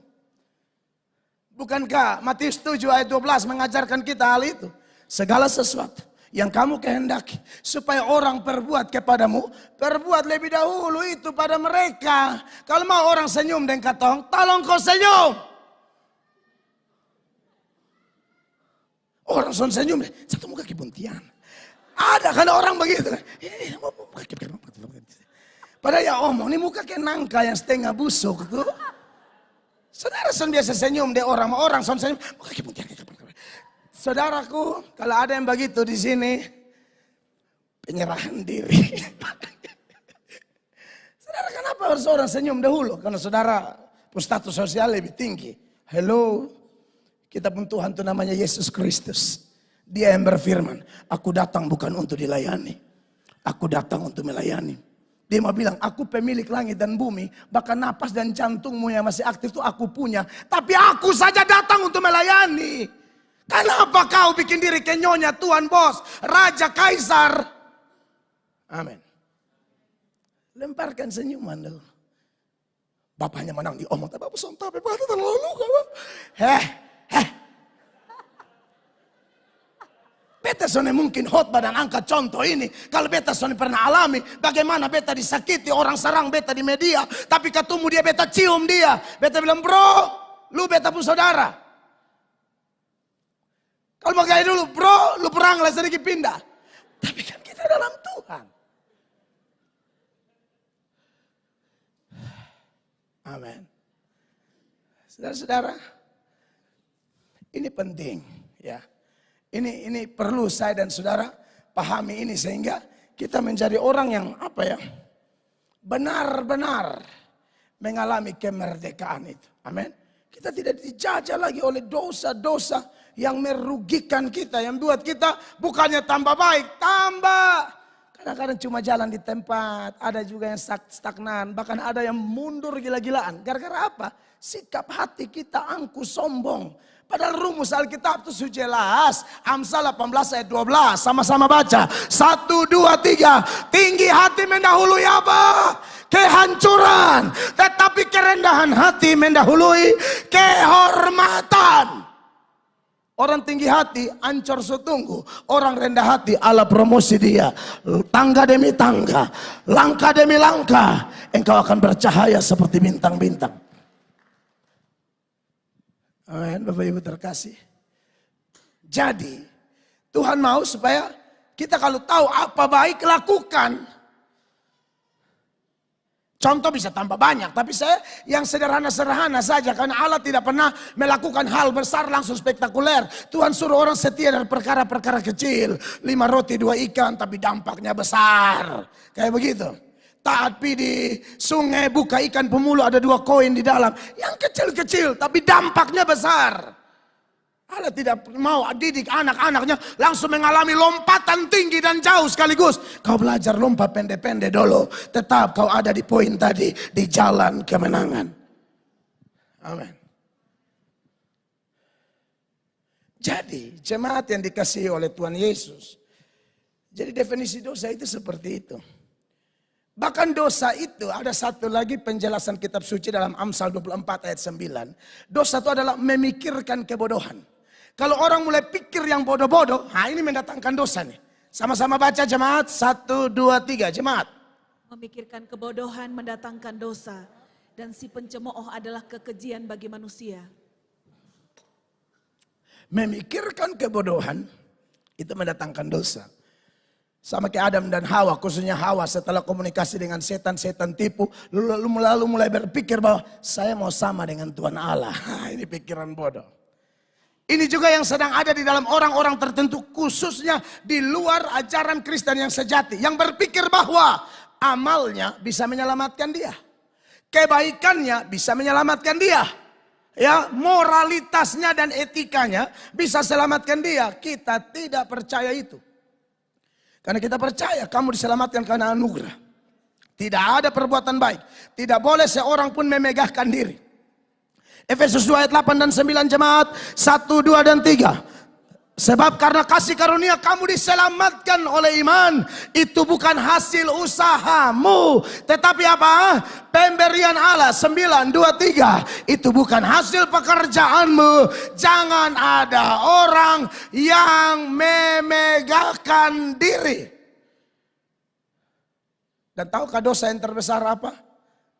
Bukankah Matius 7 ayat 12 mengajarkan kita hal itu? Segala sesuatu yang kamu kehendaki supaya orang perbuat kepadamu, perbuat lebih dahulu itu pada mereka. Kalau mau orang senyum dan katong, tolong kau senyum. Orang son senyum, satu muka kebuntian. Ada kan orang begitu. Padahal ya omong, ini muka kayak nangka yang setengah busuk tuh. Saudara son biasa senyum deh orang son senyum, muka kebuntian. Saudaraku, kalau ada yang begitu di sini, penyerahan diri. Saudara, kenapa harus orang senyum dahulu? Karena saudara status sosial lebih tinggi. Hello, kita pun Tuhan itu namanya Yesus Kristus. Dia yang berfirman, aku datang bukan untuk dilayani. Aku datang untuk melayani. Dia mau bilang, aku pemilik langit dan bumi. Bahkan napas dan jantungmu yang masih aktif itu aku punya. Tapi aku saja datang untuk melayani. Kenapa kau bikin diri kenyonya Tuhan bos, Raja Kaisar? Amin. Lemparkan senyuman dulu. Bapaknya menang di omong, tapi pesan tapi batu terlalu kau. Beta sone mungkin khotbah dan angkat contoh ini. Kalau beta sone pernah alami, bagaimana beta disakiti, orang serang beta di media. Tapi ketemu dia, beta cium dia. Beta bilang, bro, lu beta pun saudara. Kalau mau kayak dulu, bro, lu perang lah sedikit pindah. Tapi kan kita dalam Tuhan. Amin. Saudara-saudara, ini penting ya. Ini perlu saya dan saudara pahami ini sehingga kita menjadi orang yang benar-benar mengalami kemerdekaan itu. Amin. Kita tidak dijajah lagi oleh dosa-dosa yang merugikan kita, yang buat kita bukannya tambah baik, tambah Kadang-kadang cuma jalan di tempat, ada juga yang stagnan, bahkan ada yang mundur gila-gilaan. Gara-gara apa? Sikap hati kita angku sombong. Padahal rumus Alkitab itu sudah jelas. Amsal 18 ayat 12, sama-sama baca. 1, 2, 3. Tinggi hati mendahului apa? Kehancuran. Tetapi kerendahan hati mendahului kehormatan. Orang tinggi hati ancur setunggu. Orang rendah hati Allah promosi dia. Tangga demi tangga, langkah demi langkah, engkau akan bercahaya seperti bintang-bintang. Amin, Bapak Ibu terkasih. Jadi Tuhan mau supaya kita kalau tahu apa baik lakukan. Contoh bisa tambah banyak, tapi saya yang sederhana-sederhana saja. Karena Allah tidak pernah melakukan hal besar langsung spektakuler. Tuhan suruh orang setia dari perkara-perkara kecil. 5 roti 2 ikan tapi dampaknya besar. Kayak begitu. Taat pi di sungai buka ikan pemulu ada 2 koin di dalam. Yang kecil-kecil tapi dampaknya besar. Allah tidak mau didik anak-anaknya langsung mengalami lompatan tinggi dan jauh sekaligus. Kau belajar lompat pendek-pendek dulu. Tetap kau ada di poin tadi. Di jalan kemenangan. Amin. Jadi jemaat yang dikasihi oleh Tuhan Yesus. Jadi definisi dosa itu seperti itu. Bahkan dosa itu ada satu lagi penjelasan kitab suci dalam Amsal 24 ayat 9. Dosa itu adalah memikirkan kebodohan. Kalau orang mulai pikir yang bodoh-bodoh, nah ini mendatangkan dosa nih. Sama-sama baca jemaat, 1, 2, 3 jemaat. Memikirkan kebodohan mendatangkan dosa, dan si pencemooh adalah kekejian bagi manusia. Memikirkan kebodohan itu mendatangkan dosa. Sama kayak Adam dan Hawa, khususnya Hawa setelah komunikasi dengan setan tipu, lalu mulai berpikir bahwa saya mau sama dengan Tuhan Allah. Ini pikiran bodoh. Ini juga yang sedang ada di dalam orang-orang tertentu, khususnya di luar ajaran Kristen yang sejati. Yang berpikir bahwa amalnya bisa menyelamatkan dia. Kebaikannya bisa menyelamatkan dia. Ya, moralitasnya dan etikanya bisa selamatkan dia. Kita tidak percaya itu. Karena kita percaya kamu diselamatkan karena anugerah. Tidak ada perbuatan baik. Tidak boleh seorang pun memegahkan diri. Efesus 2 ayat 8 dan 9 jemaat. 1, 2 dan 3. Sebab karena kasih karunia kamu diselamatkan oleh iman. Itu bukan hasil usahamu. Tetapi apa? Pemberian Allah. 9, 2, 3. Itu bukan hasil pekerjaanmu. Jangan ada orang yang memegahkan diri. Dan tahukah dosa yang terbesar apa?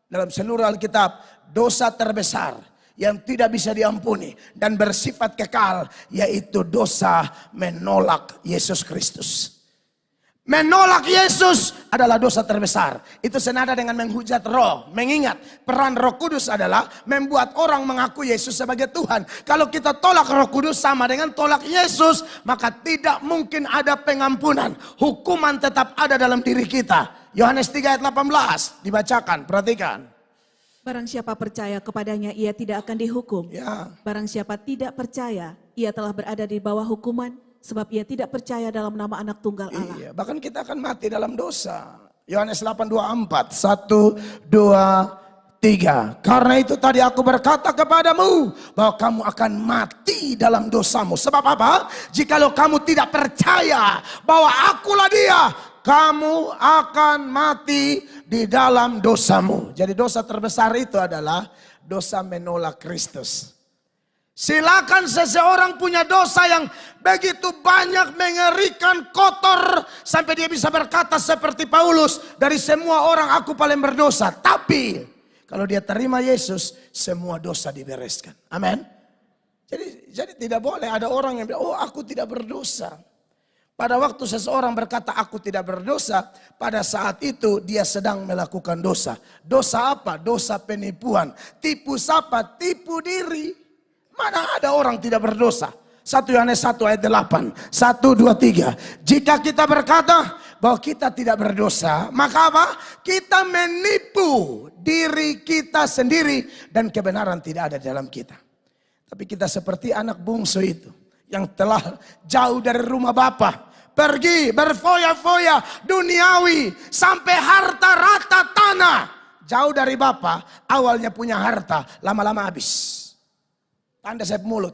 Dalam seluruh Alkitab. Dosa terbesar yang tidak bisa diampuni dan bersifat kekal, yaitu dosa menolak Yesus Kristus. Menolak Yesus adalah dosa terbesar. Itu senada dengan menghujat roh. Mengingat peran Roh Kudus adalah membuat orang mengaku Yesus sebagai Tuhan. Kalau kita tolak Roh Kudus sama dengan tolak Yesus, maka tidak mungkin ada pengampunan. Hukuman tetap ada dalam diri kita. Yohanes 3 ayat 18 dibacakan, perhatikan. Barang siapa percaya kepadanya, ia tidak akan dihukum. Ya. Barang siapa tidak percaya, ia telah berada di bawah hukuman, sebab ia tidak percaya dalam nama Anak Tunggal Allah. Iya, bahkan kita akan mati dalam dosa. Yohanes 8:24, 1, 2, 3. Karena itu tadi aku berkata kepadamu bahwa kamu akan mati dalam dosamu. Sebab apa? Jikalau kamu tidak percaya bahwa akulah dia, kamu akan mati di dalam dosamu. Jadi dosa terbesar itu adalah dosa menolak Kristus. Silakan seseorang punya dosa yang begitu banyak, mengerikan, kotor, sampai dia bisa berkata seperti Paulus, dari semua orang aku paling berdosa. Tapi kalau dia terima Yesus, semua dosa dibereskan. Amin. Jadi tidak boleh ada orang yang bilang, oh aku tidak berdosa. Pada waktu seseorang berkata aku tidak berdosa, pada saat itu dia sedang melakukan dosa. Dosa apa? Dosa penipuan. Tipu siapa? Tipu diri. Mana ada orang tidak berdosa? 1 Yohanes 1 ayat 8. 1, 2, 3. Jika kita berkata bahwa kita tidak berdosa, maka apa? Kita menipu diri kita sendiri dan kebenaran tidak ada dalam kita. Tapi kita seperti anak bungsu itu yang telah jauh dari rumah Bapa, pergi berfoya-foya duniawi sampai harta rata tanah. Jauh dari Bapa, awalnya punya harta, lama-lama habis. Tanda saya mulut.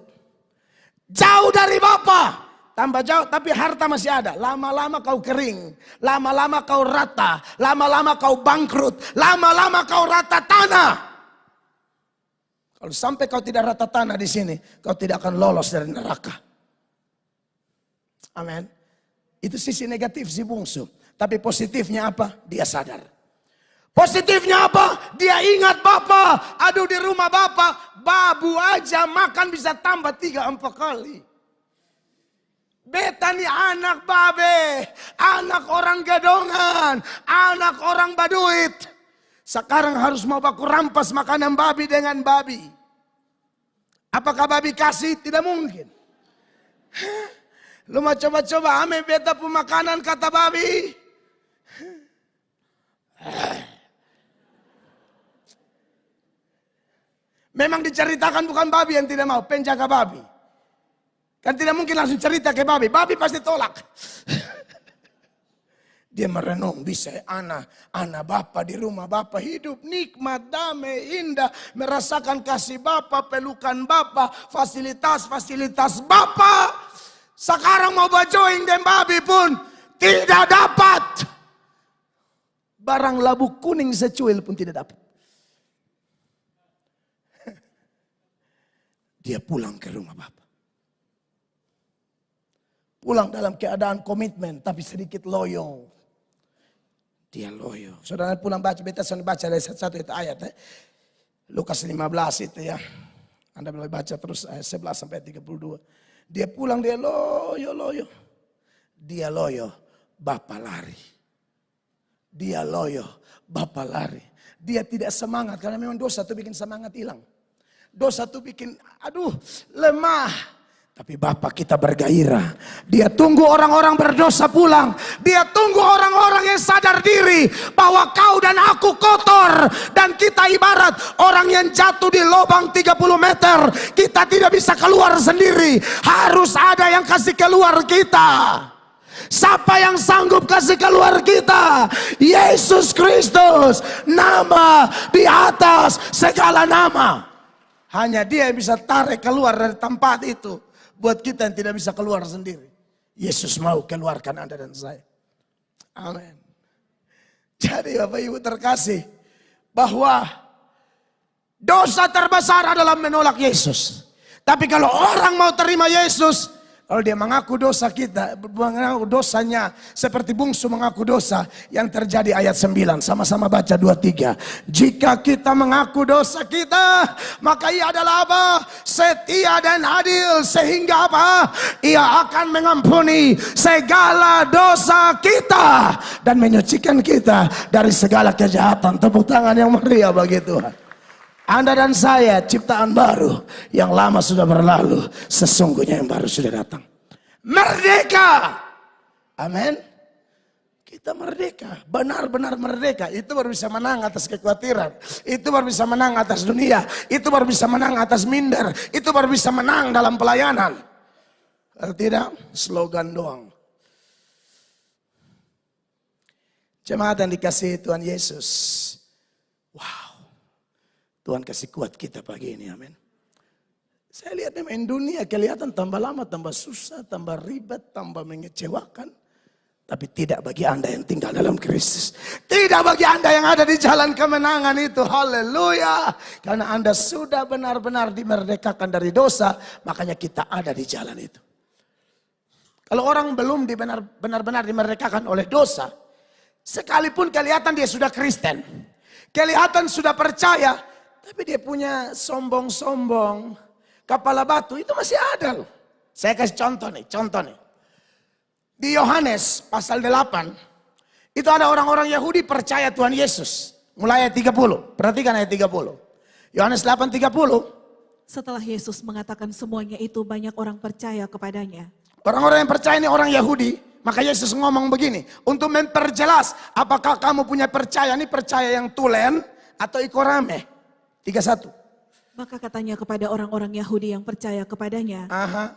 Jauh dari Bapa, tambah jauh tapi harta masih ada. Lama-lama kau kering, lama-lama kau rata, lama-lama kau bangkrut, lama-lama kau rata tanah. Kalau sampai kau tidak rata tanah di sini, kau tidak akan lolos dari neraka. Amin. Itu sisi negatif si bungsu. Tapi positifnya apa? Dia sadar. Positifnya apa? Dia ingat Bapa. Aduh, di rumah Bapa, babu aja makan bisa tambah 3-4 kali. Beta nih anak babe, anak orang gadongan, anak orang baduit. Sekarang harus mau baku rampas makanan babi dengan babi. Apakah babi kasih? Tidak mungkin. Lu mau coba-coba ame beta pun makanan kata babi. Memang diceritakan bukan babi yang tidak mau, penjaga babi. Kan tidak mungkin langsung cerita ke babi, babi pasti tolak. Dia merenung, bisa anak Bapa di rumah Bapa hidup nikmat, damai, indah. Merasakan kasih Bapa, pelukan Bapa, fasilitas Bapa. Sekarang mau bajoing dan babi pun tidak dapat. Barang labu kuning secuil pun tidak dapat. Dia pulang ke rumah Bapa. Pulang dalam keadaan komitmen tapi sedikit loyo. Dia loyo. Saudara pulang baca, beta baca dari satu itu ayat. Lukas 15 itu ya. Anda boleh baca terus ayat 11 sampai 32. Dia pulang, dia loyo. Dia loyo, Bapa lari. Dia loyo, Bapa lari. Dia tidak semangat karena memang dosa itu bikin semangat hilang. Dosa itu bikin lemah. Tapi Bapa kita bergairah. Dia tunggu orang-orang berdosa pulang. Dia tunggu orang-orang yang sadar diri bahwa kau dan aku kotor. Dan kita ibarat orang yang jatuh di lubang 30 meter. Kita tidak bisa keluar sendiri. Harus ada yang kasih keluar kita. Siapa yang sanggup kasih keluar kita? Yesus Kristus. Nama di atas segala nama. Hanya dia yang bisa tarik keluar dari tempat itu. Buat kita yang tidak bisa keluar sendiri. Yesus mau keluarkan Anda dan saya. Amin. Jadi Bapak Ibu terkasih. Bahwa dosa terbesar adalah menolak Yesus. Tapi kalau orang mau terima Yesus. Kalau dia mengaku dosa kita, mengaku dosanya seperti bungsu mengaku dosa. Yang terjadi ayat 9, sama-sama baca 2-3. Jika kita mengaku dosa kita, maka ia adalah apa? Setia dan adil. Sehingga apa? Ia akan mengampuni segala dosa kita. Dan menyucikan kita dari segala kejahatan. Tepuk tangan yang meriah bagi Tuhan. Anda dan saya ciptaan baru, yang lama sudah berlalu, sesungguhnya yang baru sudah datang. Merdeka. Amin. Kita merdeka, benar-benar merdeka. Itu baru bisa menang atas kekhawatiran. Itu baru bisa menang atas dunia. Itu baru bisa menang atas minder. Itu baru bisa menang dalam pelayanan. Kalau tidak, slogan doang. Jemaat yang dikasihi Tuhan Yesus. Wow. Tuhan kasih kuat kita pagi ini, amin. Saya lihat memang dunia kelihatan tambah lama, tambah susah, tambah ribet, tambah mengecewakan. Tapi tidak bagi Anda yang tinggal dalam Kristus. Tidak bagi Anda yang ada di jalan kemenangan itu, haleluya. Karena Anda sudah benar-benar dimerdekakan dari dosa, makanya kita ada di jalan itu. Kalau orang belum benar-benar dimerdekakan oleh dosa, sekalipun kelihatan dia sudah Kristen, kelihatan sudah percaya, tapi dia punya sombong-sombong, kepala batu, itu masih ada loh. Saya kasih contoh nih. Di Yohanes pasal 8, itu ada orang-orang Yahudi percaya Tuhan Yesus. Mulai ayat 30, perhatikan ayat 30. Yohanes 8:30. Setelah Yesus mengatakan semuanya itu, banyak orang percaya kepadanya. Orang-orang yang percaya ini orang Yahudi. Maka Yesus ngomong begini, untuk memperjelas apakah kamu punya percaya, ini percaya yang tulen atau ikorame. 31. Maka katanya kepada orang-orang Yahudi yang percaya kepadanya,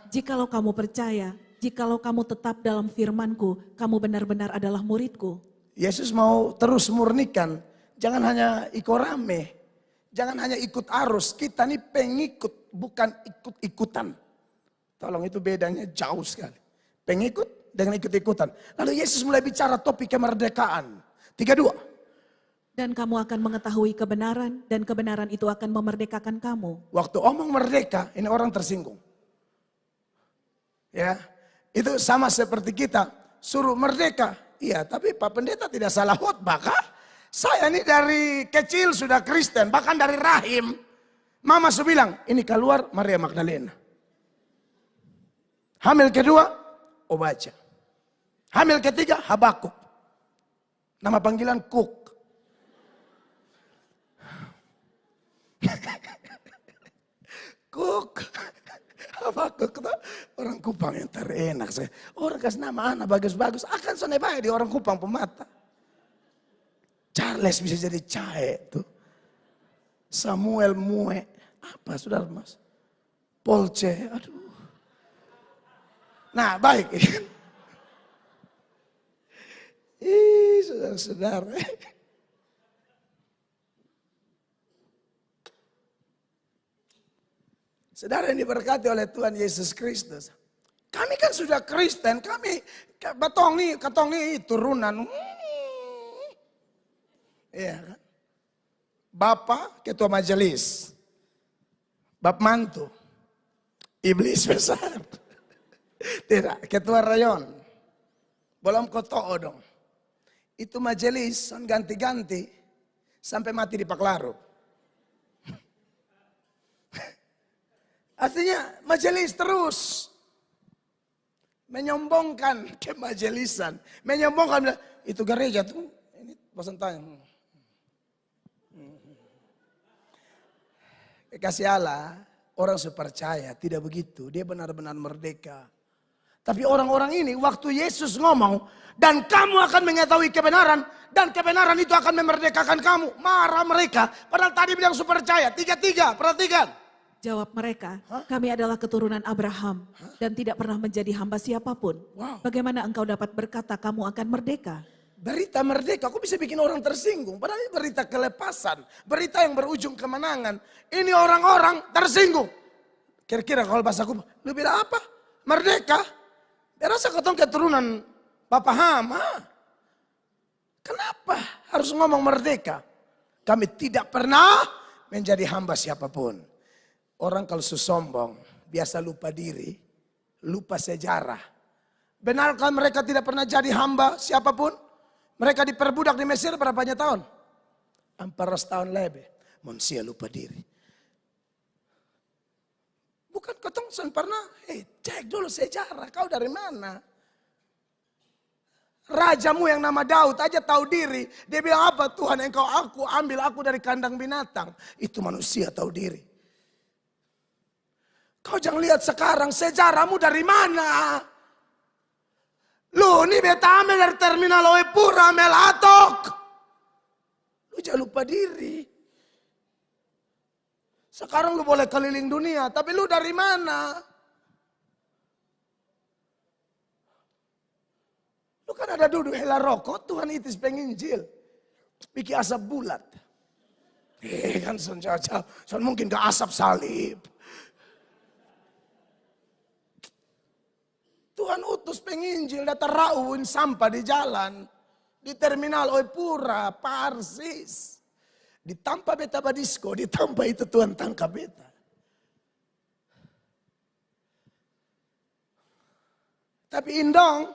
jikalau kamu percaya, Jikalau kamu tetap dalam firman-Ku, kamu benar-benar adalah murid-Ku. Yesus mau terus murnikan. Jangan hanya ikut rame. Jangan hanya ikut arus. Kita nih pengikut, bukan ikut-ikutan. Tolong, itu bedanya jauh sekali. Pengikut dengan ikut-ikutan. Lalu Yesus mulai bicara topik kemerdekaan. 32. Dan kamu akan mengetahui kebenaran, dan kebenaran itu akan memerdekakan kamu. Waktu omong merdeka, ini orang tersinggung. Ya, itu sama seperti kita suruh merdeka. Iya, tapi Pak Pendeta tidak salah khotbah kah? Saya ini dari kecil sudah Kristen, bahkan dari rahim. Mama sudah bilang, ini keluar Maria Magdalena. Hamil kedua, Obaja. Hamil ketiga, Habakuk. Nama panggilan Cook. Cook. Habakuk. Orang Kupang yang terenak. Orang kasih nama anak bagus-bagus. Akan sonai baik di orang Kupang pemata. Charles bisa jadi Cae tuh. Samuel Mue. Apa saudara mas? Polce. Aduh. Nah baik. Ih saudara-saudara. Saudara yang diberkati oleh Tuhan Yesus Kristus. Kami kan sudah Kristen, kami katong nih turunan. Iya kan? Bapak ketua majelis. Bap mantu. Iblis besar. Tidak, ketua rayon. Belum kotoo dong. Itu majelis ganti-ganti sampai mati di Paklaro. Artinya majelis terus menyombongkan kemajelisan, menyombongkan itu gereja tuh ini pesan tanya. Kasih Allah, orang sepercaya tidak begitu, dia benar-benar merdeka. Tapi orang-orang ini waktu Yesus ngomong dan kamu akan mengetahui kebenaran dan kebenaran itu akan memerdekakan kamu, marah mereka. Padahal tadi bilang sepercaya, 3-3, perhatikan. Jawab mereka, kami adalah keturunan Abraham dan tidak pernah menjadi hamba siapapun. Wow. Bagaimana engkau dapat berkata kamu akan merdeka? Berita merdeka, kok bisa bikin orang tersinggung? Padahal ini berita kelepasan, berita yang berujung kemenangan. Ini orang-orang tersinggung. Kira-kira kalau bahasa aku, lu bilang apa? Merdeka? Dia rasa ketong keturunan Bapak Hama. Kenapa harus ngomong merdeka? Kami tidak pernah menjadi hamba siapapun. Orang kalau sombong, biasa lupa diri, lupa sejarah. Benarkah mereka tidak pernah jadi hamba siapapun? Mereka diperbudak di Mesir berapa banyak tahun? 400 tahun lebih. Manusia lupa diri. Bukan ketong pernah, cek dulu sejarah, kau dari mana? Rajamu yang nama Daud aja tahu diri. Dia bilang apa? Tuhan engkau ambil aku dari kandang binatang. Itu manusia tahu diri. Kau jangan lihat sekarang sejarahmu dari mana. Lu ini beta ambil dari terminal Oepura Melatok. Lu jangan lupa diri. Sekarang lu boleh keliling dunia, tapi lu dari mana? Lu kan ada duduk hela rokok, Tuhan itis penginjil. Bikin asap bulat. Kan jauh-jauh, mungkin ke asap salib. Tuhan utus penginjil datang rauhin sampah di jalan. Di terminal Oepura, Parsis. Ditampa beta badisko, ditampa itu Tuhan tangkap beta. Tapi indong,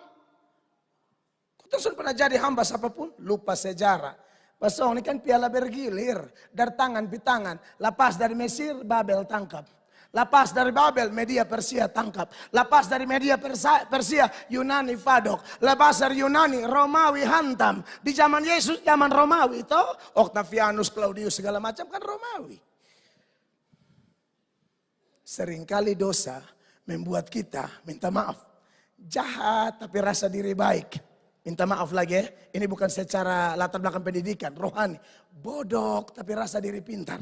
kau sudah pernah jadi hamba siapapun, lupa sejarah. Pasong ini kan piala bergilir, dari tangan pitangan. Lepas dari Mesir, Babel tangkap. Lepas dari Babel, Media Persia tangkap. Lepas dari Media Persia, Yunani Fadok. Lepas dari Yunani, Romawi hantam. Di zaman Yesus, zaman Romawi itu, Octavianus, Claudius segala macam kan Romawi. Seringkali dosa membuat kita minta maaf. Jahat tapi rasa diri baik. Minta maaf lagi ya. Ini bukan secara latar belakang pendidikan, rohani. Bodoh tapi rasa diri pintar.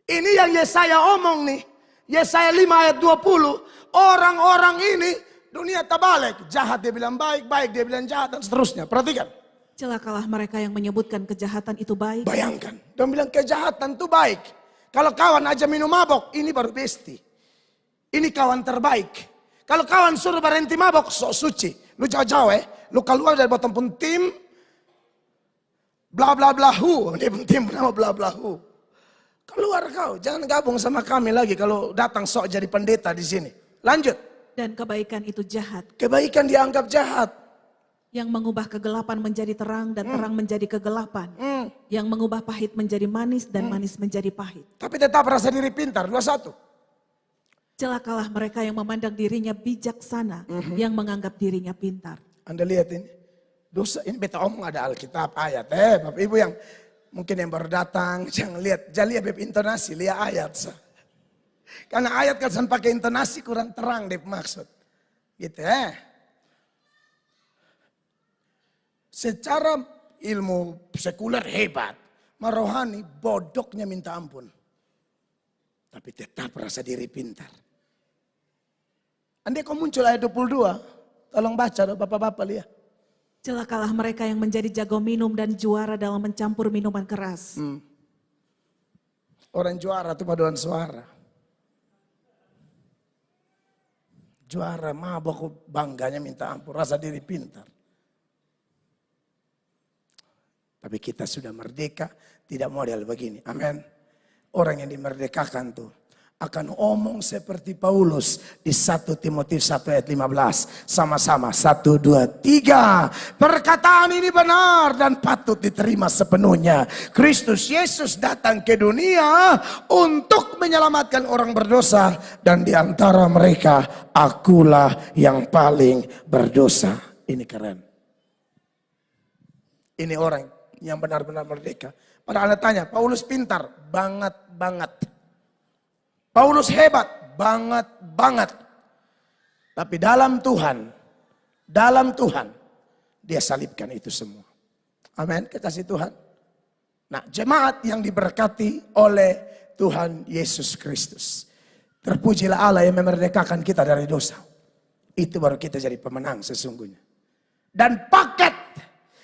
Ini yang Yesaya omong nih. Yesaya 5 ayat 20. Orang-orang ini dunia terbalik. Jahat dia bilang baik, baik dia bilang jahat dan seterusnya. Perhatikan. Celakalah mereka yang menyebutkan kejahatan itu baik. Bayangkan. Dia bilang kejahatan itu baik. Kalau kawan aja minum mabok, ini baru besti. Ini kawan terbaik. Kalau kawan suruh berhenti mabok, sok suci. Lu jauh-jauh lu keluar dari bottom pun tim. Bla bla bla hu. Dia pun tim nama bla bla hu. Keluar kau, jangan gabung sama kami lagi kalau datang sok jadi pendeta di sini. Lanjut. Dan kebaikan itu jahat. Kebaikan dianggap jahat. Yang mengubah kegelapan menjadi terang dan terang menjadi kegelapan. Yang mengubah pahit menjadi manis dan manis menjadi pahit. Tapi tetap rasa diri pintar. 21. Celakalah mereka yang memandang dirinya bijaksana. Yang menganggap dirinya pintar. Anda lihat ini. Dosa, ini beta omong ada Alkitab ayat. Bapak Ibu yang mungkin yang baru datang. Jangan lihat beb intonasi, lihat ayat. Karena ayat kalau pakai intonasi kurang terang deh maksud. Gitu Secara ilmu sekuler hebat. Rohani bodohnya minta ampun. Tapi tetap rasa diri pintar. Andai kau muncul ayat 22. Tolong baca bapak-bapak lihat. Celakalah mereka yang menjadi jago minum dan juara dalam mencampur minuman keras. Orang juara itu paduan suara. Juara mabok bangganya minta ampun, rasa diri pintar. Tapi kita sudah merdeka, tidak model begini. Amin. Orang yang dimerdekakan tuh akan omong seperti Paulus di 1 Timotius 1 ayat 15. Sama-sama 1, 2, 3. Perkataan ini benar dan patut diterima sepenuhnya. Kristus Yesus datang ke dunia untuk menyelamatkan orang berdosa. Dan di antara mereka akulah yang paling berdosa. Ini keren. Ini orang yang benar-benar merdeka. Padahal Anda tanya, Paulus pintar? Banget. Paulus hebat, banget. Tapi dalam Tuhan, dia salibkan itu semua. Amin, kekasih Tuhan. Nah, jemaat yang diberkati oleh Tuhan Yesus Kristus. Terpujilah Allah yang memerdekakan kita dari dosa. Itu baru kita jadi pemenang sesungguhnya. Dan paket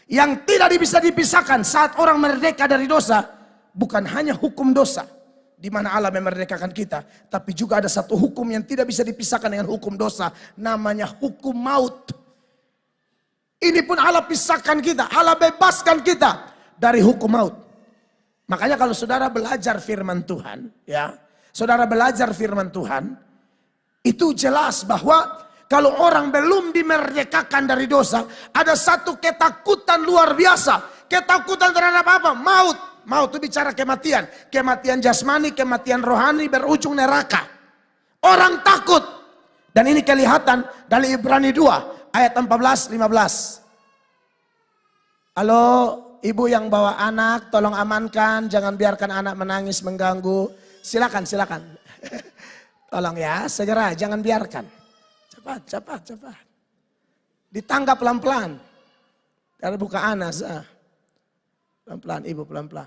yang tidak bisa dipisahkan saat orang merdeka dari dosa, bukan hanya hukum dosa. Di mana Allah memerdekakan kita. Tapi juga ada satu hukum yang tidak bisa dipisahkan dengan hukum dosa. Namanya hukum maut. Ini pun Allah pisahkan kita. Allah bebaskan kita dari hukum maut. Makanya kalau saudara belajar firman Tuhan. Saudara belajar firman Tuhan. Itu jelas bahwa kalau orang belum dimerdekakan dari dosa. Ada satu ketakutan luar biasa. Ketakutan terhadap apa? Maut. Maut itu bicara kematian. Kematian jasmani, kematian rohani berujung neraka. Orang takut. Dan ini kelihatan dari Ibrani 2 ayat 14-15. Halo ibu yang bawa anak, tolong amankan. Jangan biarkan anak menangis mengganggu. Silakan. Tolong ya, segera jangan biarkan. Cepat. Ditangkap pelan-pelan. Karena buka anak. Pelan-pelan, ibu pelan-pelan.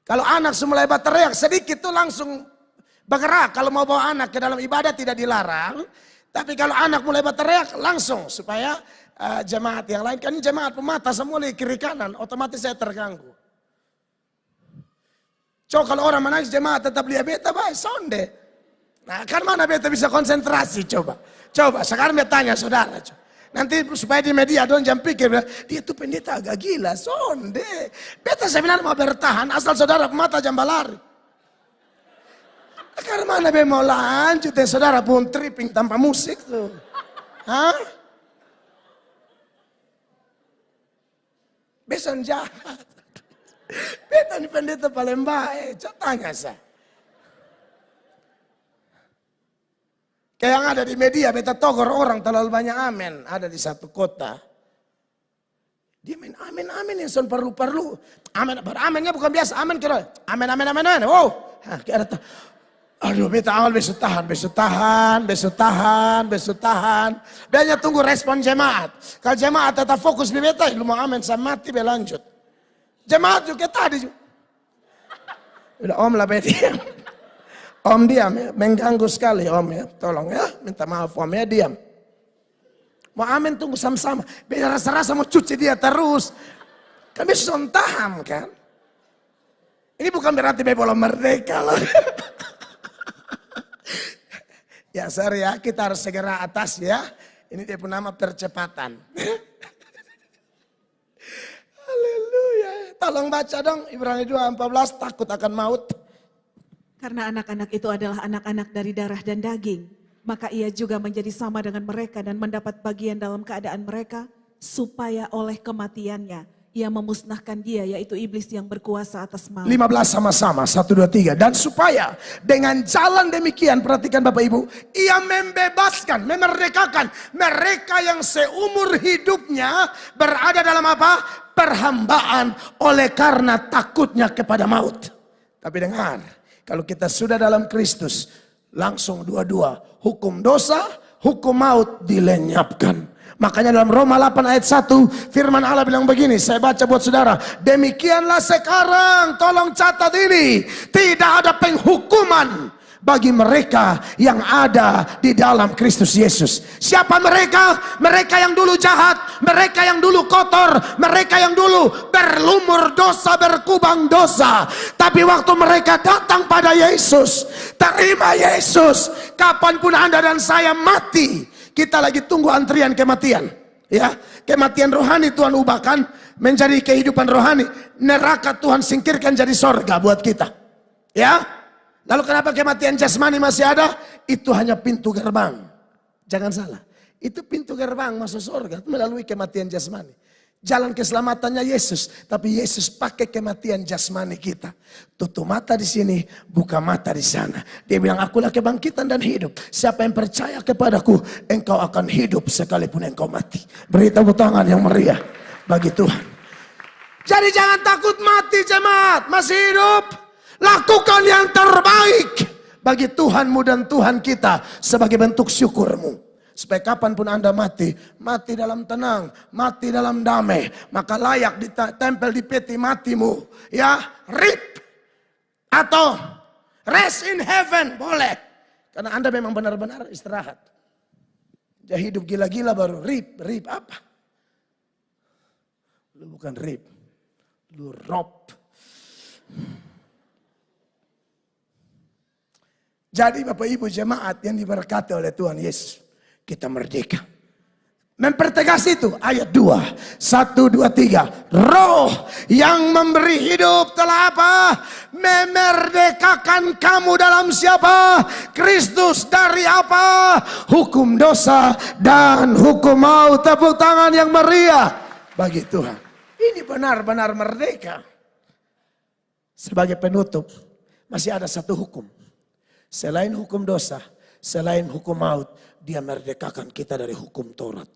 Kalau anak mulai berteriak sedikit tuh langsung bergerak. Kalau mau bawa anak ke dalam ibadah tidak dilarang. Tapi kalau anak mulai berteriak langsung supaya jemaat yang lain. Kan jemaat pemata semua di kiri kanan. Otomatis saya terganggu. Coba kalau orang menangis jemaat tetap lihat beta baik sonde. Nah kan mana beta bisa konsentrasi coba. Sekarang beta tanya saudara coba. Nanti supaya di media dong jangan pikir dia tuh pendeta agak gila, sonde. Beta sebenarnya mau bertahan asal saudara mata jangan lari. Karena mana be mau lanjut ya saudara pun tripping tanpa musik tuh. Hah? Beson jahat. Beta ini pendeta paling baik, coba tanya saya. Kayak yang ada di media, beta togor orang terlalu banyak amin. Ada di satu kota. Dia main amin yang son perlu. Aminnya bukan biasa, amin kira. Amin. Wow. Aduh beta awal besok tahan. Biasanya tunggu respon jemaat. Kalau jemaat tetap fokus di beta, lu mau amin sama mati berlanjut. Jemaat juga tadi. Udah om lah beta. Om diam ya, mengganggu sekali Om ya. Tolong ya, minta maaf Om ya, diam. Mau amin tunggu sama-sama. Biar rasa-rasa mau cuci dia terus. Kami sontaham kan. Ini bukan berarti belum merdeka loh. Ya sorry ya, kita harus segera atas ya. Ini dia pun nama percepatan. Haleluya. Tolong baca dong Ibrani 2:14, takut akan maut. Karena anak-anak itu adalah anak-anak dari darah dan daging, maka ia juga menjadi sama dengan mereka dan mendapat bagian dalam keadaan mereka, supaya oleh kematiannya ia memusnahkan dia, yaitu iblis yang berkuasa atas maut. 15 sama-sama, 1, 2, 3. Dan supaya dengan jalan demikian, perhatikan Bapak Ibu, ia membebaskan, memerdekakan mereka yang seumur hidupnya berada dalam apa? Perhambaan oleh karena takutnya kepada maut. Tapi dengar, kalau kita sudah dalam Kristus, langsung dua-dua, hukum dosa, hukum maut dilenyapkan. Makanya dalam Roma 8 ayat 1 firman Allah bilang begini, saya baca buat saudara. Demikianlah sekarang, tolong catat ini, tidak ada penghukuman bagi mereka yang ada di dalam Kristus Yesus. Siapa mereka? Mereka yang dulu jahat, mereka yang dulu kotor, mereka yang dulu berlumur dosa, berkubang dosa. Tapi waktu mereka datang pada Yesus, terima Yesus, kapanpun Anda dan saya mati, kita lagi tunggu antrian kematian. Ya, kematian rohani Tuhan ubahkan menjadi kehidupan rohani. Neraka Tuhan singkirkan jadi sorga buat kita. Ya, lalu kenapa kematian jasmani masih ada? Itu hanya pintu gerbang. Jangan salah, itu pintu gerbang masuk sorga melalui kematian jasmani. Jalan keselamatannya Yesus, tapi Yesus pakai kematian jasmani kita. Tutup mata di sini, buka mata di sana. Dia bilang, akulah kebangkitan dan hidup. Siapa yang percaya kepadaku, engkau akan hidup sekalipun engkau mati. Beri tepuk tangan yang meriah bagi Tuhan. Jadi jangan takut mati jemaat, masih hidup. Lakukan yang terbaik bagi Tuhanmu dan Tuhan kita sebagai bentuk syukurmu. Supaya kapanpun Anda mati, mati dalam tenang, mati dalam damai. Maka layak ditempel di peti matimu. Ya, RIP. Atau rest in heaven, boleh. Karena Anda memang benar-benar istirahat. Jadi hidup gila-gila baru RIP. RIP apa? Lu bukan RIP. Lu rob. Jadi Bapak Ibu jemaat yang diberkati oleh Tuhan Yesus. Kita merdeka. Mempertegas itu ayat 2. 1, 2, 3. Roh yang memberi hidup telah apa? Memerdekakan kamu dalam siapa? Kristus dari apa? Hukum dosa dan hukum maut. Tepuk tangan yang meriah bagi Tuhan. Ini benar-benar merdeka. Sebagai penutup, masih ada satu hukum. Selain hukum dosa, selain hukum maut, dia merdekakan kita dari hukum Taurat.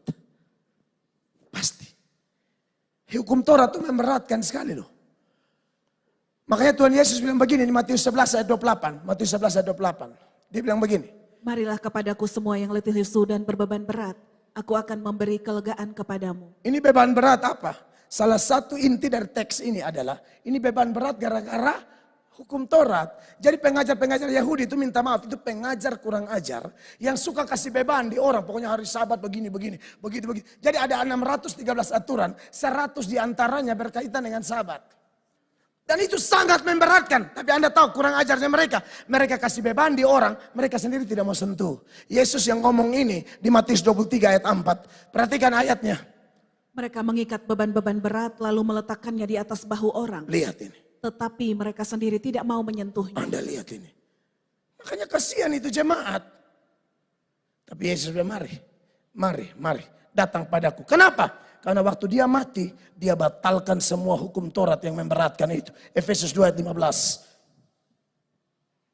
Pasti. Hukum Taurat itu memberatkan sekali loh. Makanya Tuhan Yesus bilang begini di Matius 11 ayat 28. Matius 11 ayat 28. Dia bilang begini. Marilah kepadaku semua yang letih lesu dan berbeban berat, aku akan memberi kelegaan kepadamu. Ini beban berat apa? Salah satu inti dari teks ini adalah, ini beban berat gara-gara hukum Taurat. Jadi pengajar-pengajar Yahudi itu minta maaf, itu pengajar kurang ajar yang suka kasih beban di orang. Pokoknya hari Sabat begini, begitu. Jadi ada 613 aturan, 100 diantaranya berkaitan dengan Sabat. Dan itu sangat memberatkan. Tapi Anda tahu kurang ajarnya mereka. Mereka kasih beban di orang, mereka sendiri tidak mau sentuh. Yesus yang ngomong ini di Matius 23 ayat 4. Perhatikan ayatnya. Mereka mengikat beban-beban berat lalu meletakkannya di atas bahu orang. Lihat ini. Tetapi mereka sendiri tidak mau menyentuhnya. Anda lihat ini. Makanya kasihan itu jemaat. Tapi Yesus bilang mari datang padaku. Kenapa? Karena waktu dia mati, dia batalkan semua hukum Taurat yang memberatkan itu. Efesus 2 ayat 15.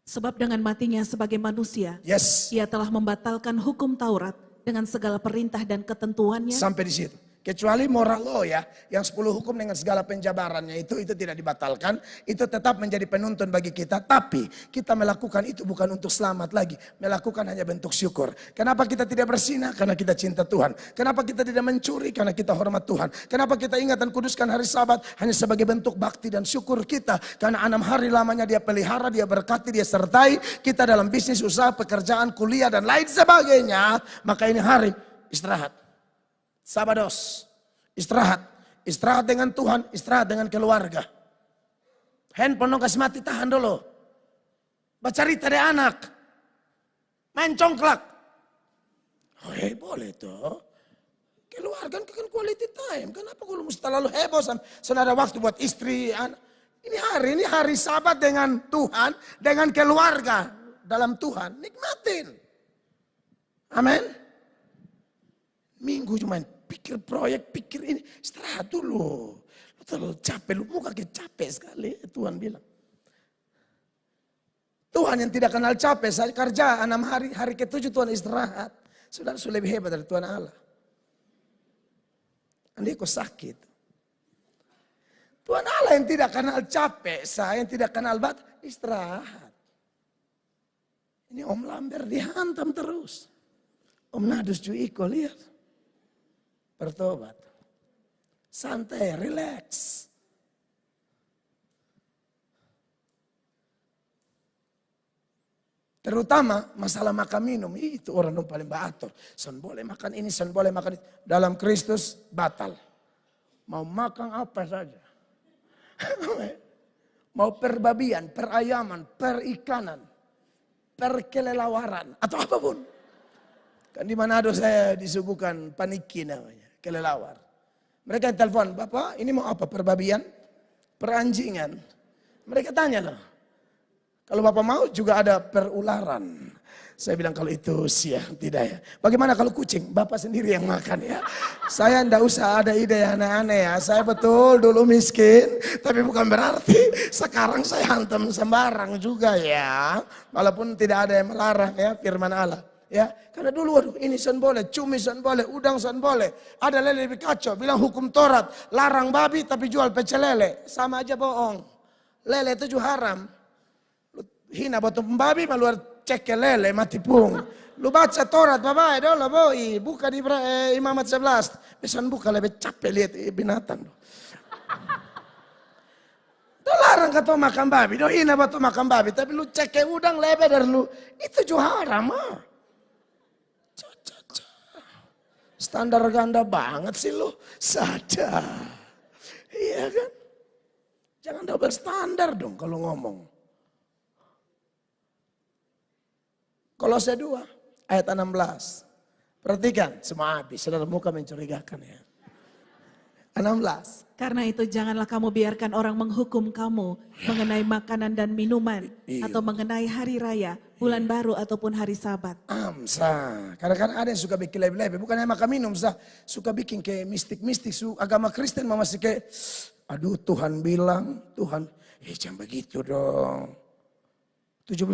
Sebab dengan matinya sebagai manusia, Yes. ia telah membatalkan hukum Taurat dengan segala perintah dan ketentuannya. Sampai di situ. Kecuali moral law ya, yang 10 hukum dengan segala penjabarannya itu tidak dibatalkan. Itu tetap menjadi penuntun bagi kita. Tapi kita melakukan itu bukan untuk selamat lagi. Melakukan hanya bentuk syukur. Kenapa kita tidak bersinah? Karena kita cinta Tuhan. Kenapa kita tidak mencuri? Karena kita hormat Tuhan. Kenapa kita ingat dan kuduskan hari Sabat? Hanya sebagai bentuk bakti dan syukur kita. Karena 6 hari lamanya dia pelihara, dia berkati, dia sertai kita dalam bisnis, usaha, pekerjaan, kuliah dan lain sebagainya. Maka ini hari istirahat. Sabados, istirahat. Istirahat dengan Tuhan, istirahat dengan keluarga. Handphone dong kasih mati, tahan dulu. Baca cerita deh anak. Main congklak. Oh boleh tuh. Keluarga kan quality time. Kenapa kalau mesti terlalu heboh? Sudah ada waktu buat istri, anak. Ini hari Sabat dengan Tuhan, dengan keluarga. Dalam Tuhan, nikmatin. Amin. Minggu cuma pikir proyek, pikir ini. Istirahat dulu. Lu terlalu capek, lu muka kayak capek sekali. Tuhan bilang. Tuhan yang tidak kenal capek, saya kerja 6 hari, hari ke-7 Tuhan istirahat. Saudara lebih hebat dari Tuhan Allah. Andai kau sakit. Tuhan Allah yang tidak kenal capek, saya yang tidak kenal istirahat. Ini Om Lambert dihantam terus. Om Nadus Juiko lihat. Bertobat. Santai, relax. Terutama masalah makan minum. Itu orang yang paling beratur. Sen boleh makan ini, sen boleh makan itu. Dalam Kristus batal. Mau makan apa saja. Mau perbabian, perayaman, perikanan, perkelelawaran. Atau apapun. Kan di Manado saya disuguhkan paniki namanya. Kelelawar. Mereka telepon, Bapak ini mau apa? Perbabian? Peranjingan? Mereka tanya loh. Kalau Bapak mau juga ada perularan. Saya bilang kalau itu siang tidak ya. Bagaimana kalau kucing? Bapak sendiri yang makan ya. Saya enggak usah ada ide yang aneh-aneh ya. Saya betul dulu miskin. Tapi bukan berarti sekarang saya hantam sembarang juga ya. Walaupun tidak ada yang melarang ya firman Allah. Ya, karena dulu waduh ini sen boleh, cumi sen boleh, udang sen boleh. Ada lele lebih kacau, bilang hukum Taurat, larang babi tapi jual pecel lele. Sama aja bohong. Lele itu juga haram. Lu hina batu babi malu cek ke lele mati pung. Lu baca Taurat bapak dulu boy, buka di Imamat 11. Besan buka lebih capek lihat binatang. Itu larang kata makan babi, do hina batu makan babi, tapi lu cek ke udang lele dari lu, itu juga haram ah. Standar ganda banget sih lu. Sadar. Iya kan? Jangan double standar dong kalau ngomong. Kolose 2 ayat 16. Perhatikan semua habis. Saudara muka mencurigakan ya. 16. Karena itu janganlah kamu biarkan orang menghukum kamu mengenai makanan dan minuman. Atau mengenai hari raya, bulan baru ataupun hari Sabat. Kadang-kadang ada yang suka bikin lebe-lebe. Bukan hanya makan minum, suka bikin kayak mistik-mistik. Agama Kristen masih kayak, aduh Tuhan bilang, Tuhan, jangan begitu dong. 17.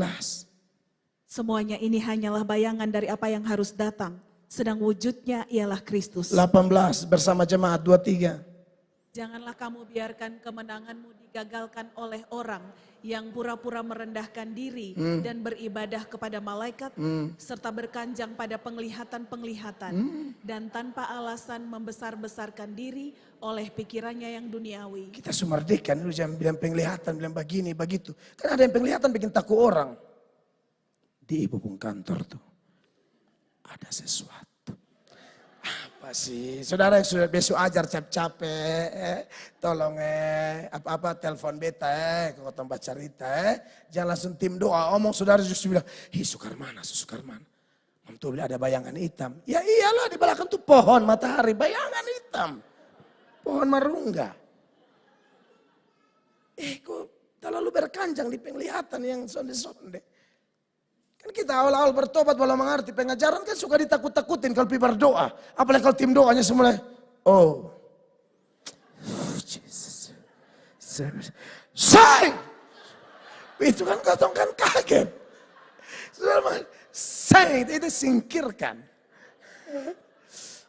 Semuanya ini hanyalah bayangan dari apa yang harus datang. Sedang wujudnya ialah Kristus. 18 bersama jemaat 23. Janganlah kamu biarkan kemenanganmu digagalkan oleh orang yang pura-pura merendahkan diri dan beribadah kepada malaikat serta berkanjang pada penglihatan-penglihatan dan tanpa alasan membesar-besarkan diri oleh pikirannya yang duniawi. Kita sumardekan dulu jangan bilang penglihatan, bilang begini, begitu. Kan ada yang penglihatan bikin takut orang. Di ibu pun kantor tuh ada sesuatu. Apa sih? Saudara yang sudah besok ajar capek-capek, tolong apa-apa telepon beta kalau tempat cerita jangan langsung tim doa. Omong saudara justru bilang, sukar mana. Mantul ada bayangan hitam. Ya iyalah di belakang tuh pohon matahari, bayangan hitam. Pohon marungga. Kok terlalu berkanjang di penglihatan yang sonde-sonde. Kan kita awal-awal bertobat walau mengerti pengajaran kan suka ditakut-takutin kalau pi berdoa. Apalagi kalau tim doanya semula. Jesus. Say! Itu kan katong kan kaget. Say itu singkirkan.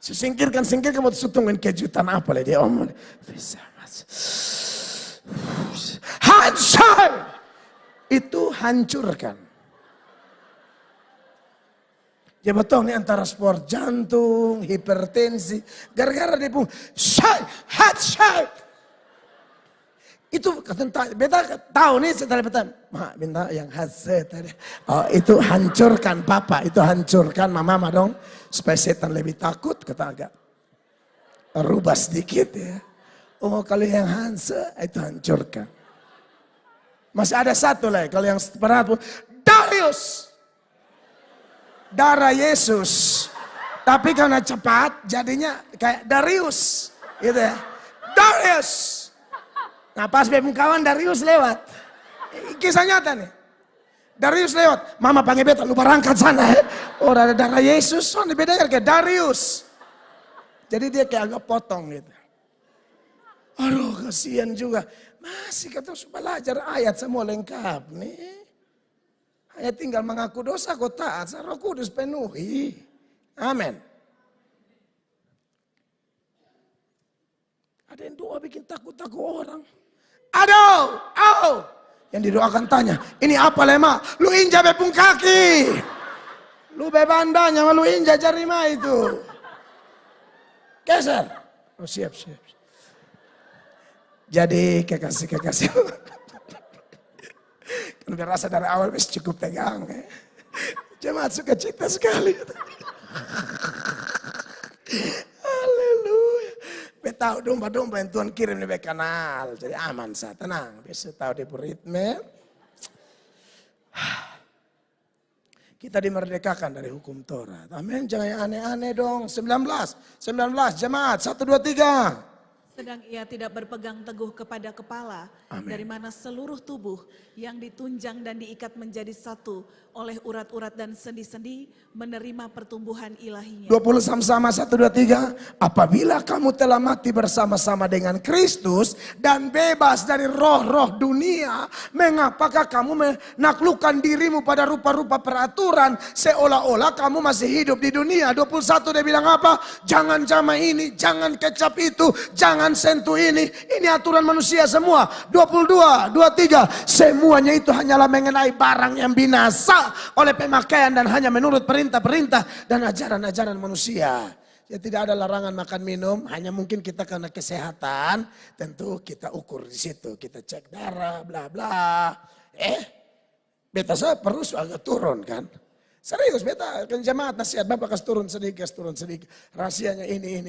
Singkirkan mau tungguin kejutan apa lah dia omong. Hancur. Itu hancurkan. Ya betul nih antara sport jantung, hipertensi. Gara-gara dia pun hancur. Itu kata beta tahu nih setelah beta. Minta yang hancur tadi. Oh itu hancurkan papa, itu hancurkan mama dong. Supaya setan lebih takut, kata agak rubah sedikit ya. Oh kalau yang hancur itu hancurkan. Masih ada satu lagi, kalau yang separat pun Darius. Darah Yesus. Tapi karena cepat jadinya kayak Darius. Gitu ya. Darius. Nah pas kawan Darius lewat. Kisah nyata nih. Darius lewat. Mama panggil beta, lu berangkat sana ya. Oh ada darah Yesus. Oh bedanya kayak Darius. Jadi dia kayak agak potong gitu. Aduh kasihan juga. Masih kata supaya belajar ayat semua lengkap nih. Hanya tinggal mengaku dosa kau taat. Roh Kudus penuhi. Amin. Ada yang doa bikin takut-takut orang. Aduh. Yang didoakan tanya. Ini apa lema? Lu injak bepung kaki. Lu bebandanya lu injak jarima itu. Geser. Oh siap. Jadi kekasih. Kan udah rasa dari awal masih cukup tegang. Ya. Jemaat suka cita sekali. Haleluya. Tahu domba-domba yang Tuhan kirim lebih kenal. Jadi aman saya tenang. Biasa tahu di ritme. Kita dimerdekakan dari hukum Taurat. Amin. Jangan yang aneh-aneh dong. 19 jemaat. 1, 2, 3. Sedang ia tidak berpegang teguh kepada kepala, Amin. dari mana seluruh tubuh yang ditunjang dan diikat menjadi satu oleh urat-urat dan sendi-sendi menerima pertumbuhan ilahinya. 20 sama-sama 1, 2, 3. Apabila kamu telah mati bersama-sama dengan Kristus dan bebas dari roh-roh dunia, mengapakah kamu menaklukkan dirimu pada rupa-rupa peraturan seolah-olah kamu masih hidup di dunia? 21 dia bilang apa? Jangan jamah ini, jangan kecap itu, jangan sentuh ini. Ini aturan manusia semua. 22, 23. Semuanya itu hanyalah mengenai barang yang binasa oleh pemakaian dan hanya menurut perintah-perintah dan ajaran-ajaran manusia. Ya tidak ada larangan makan minum, hanya mungkin kita karena kesehatan, tentu kita ukur di situ, kita cek darah, bla bla. Beta saya perlu agak turun kan. Serius beta kan jemaat nasihat Bapak kasih turun sedikit. Rahasianya ini.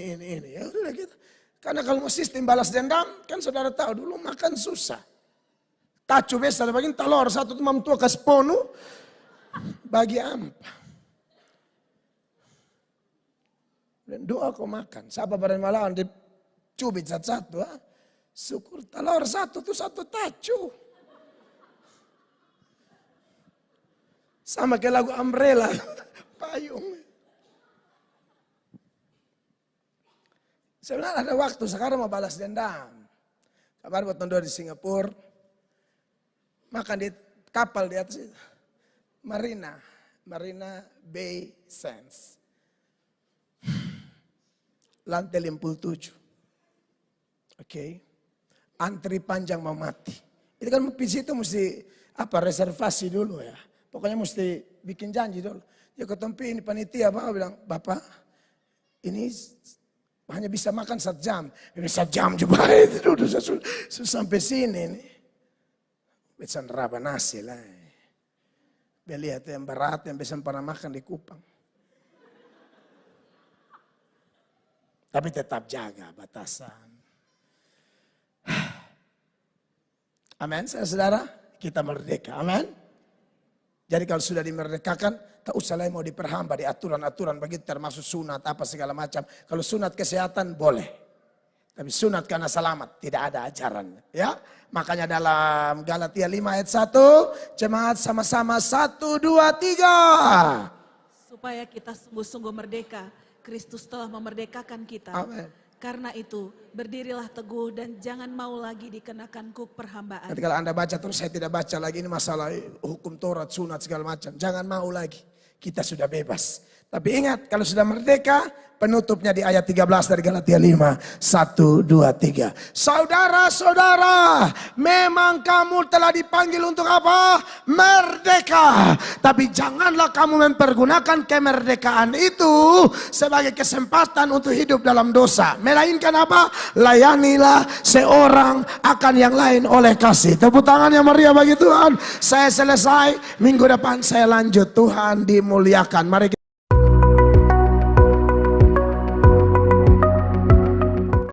Ya udah gitu. Karena kalau mau sistem balas dendam, kan saudara tahu dulu makan susah. Tacu besar bagian telur satu tu mam tua kasih ponu bagi ampa. Dan doa kau makan. Siapa barang malawan dicubit satu-satu. Syukur telur satu tu satu tacu. Sama kayak lagu Umbrella. Payung. Sebenarnya ada waktu sekarang mau balas dendam. Kabar buat nonton di Singapura. Makan di kapal di atas itu. Marina Bay Sands. Lantai 57. Oke. Antri panjang mau mati. Itu kan di situ mesti reservasi dulu ya. Pokoknya mesti bikin janji dulu. Ya ketempi ini panitia Bapak bilang, Bapak ini hanya bisa makan 1 jam. Ini 1 jam juga itu udah sampai sini nih. Bisa neraba nasi lah. Biar lihat yang berat yang bisa pernah makan di Kupang. Tapi tetap jaga batasan. Amin, saudara. Kita merdeka. Amin. Jadi kalau sudah dimerdekakan, tak usah lagi mau diperhamba di aturan-aturan begitu termasuk sunat apa segala macam. Kalau sunat kesehatan boleh. Tapi sunat karena selamat, tidak ada ajaran. Ya, makanya dalam Galatia 5 ayat 1, jemaat sama-sama 1, 2, 3. Supaya kita sungguh-sungguh merdeka, Kristus telah memerdekakan kita. Amin. Karena itu, berdirilah teguh dan jangan mau lagi dikenakan kuk perhambaan. Nanti kalau Anda baca terus saya tidak baca lagi ini masalah hukum Taurat, sunat segala macam. Jangan mau lagi. kita sudah bebas. Tapi ingat, kalau sudah merdeka, penutupnya di ayat 13 dari Galatia 5. 1, 2, 3. Saudara-saudara, memang kamu telah dipanggil untuk apa? Merdeka. Tapi janganlah kamu mempergunakan kemerdekaan itu sebagai kesempatan untuk hidup dalam dosa. Melainkan apa? Layanilah seorang akan yang lain oleh kasih. Tepuk tangan yang meriah bagi Tuhan. Saya selesai, minggu depan saya lanjut. Tuhan dimuliakan. Mari kita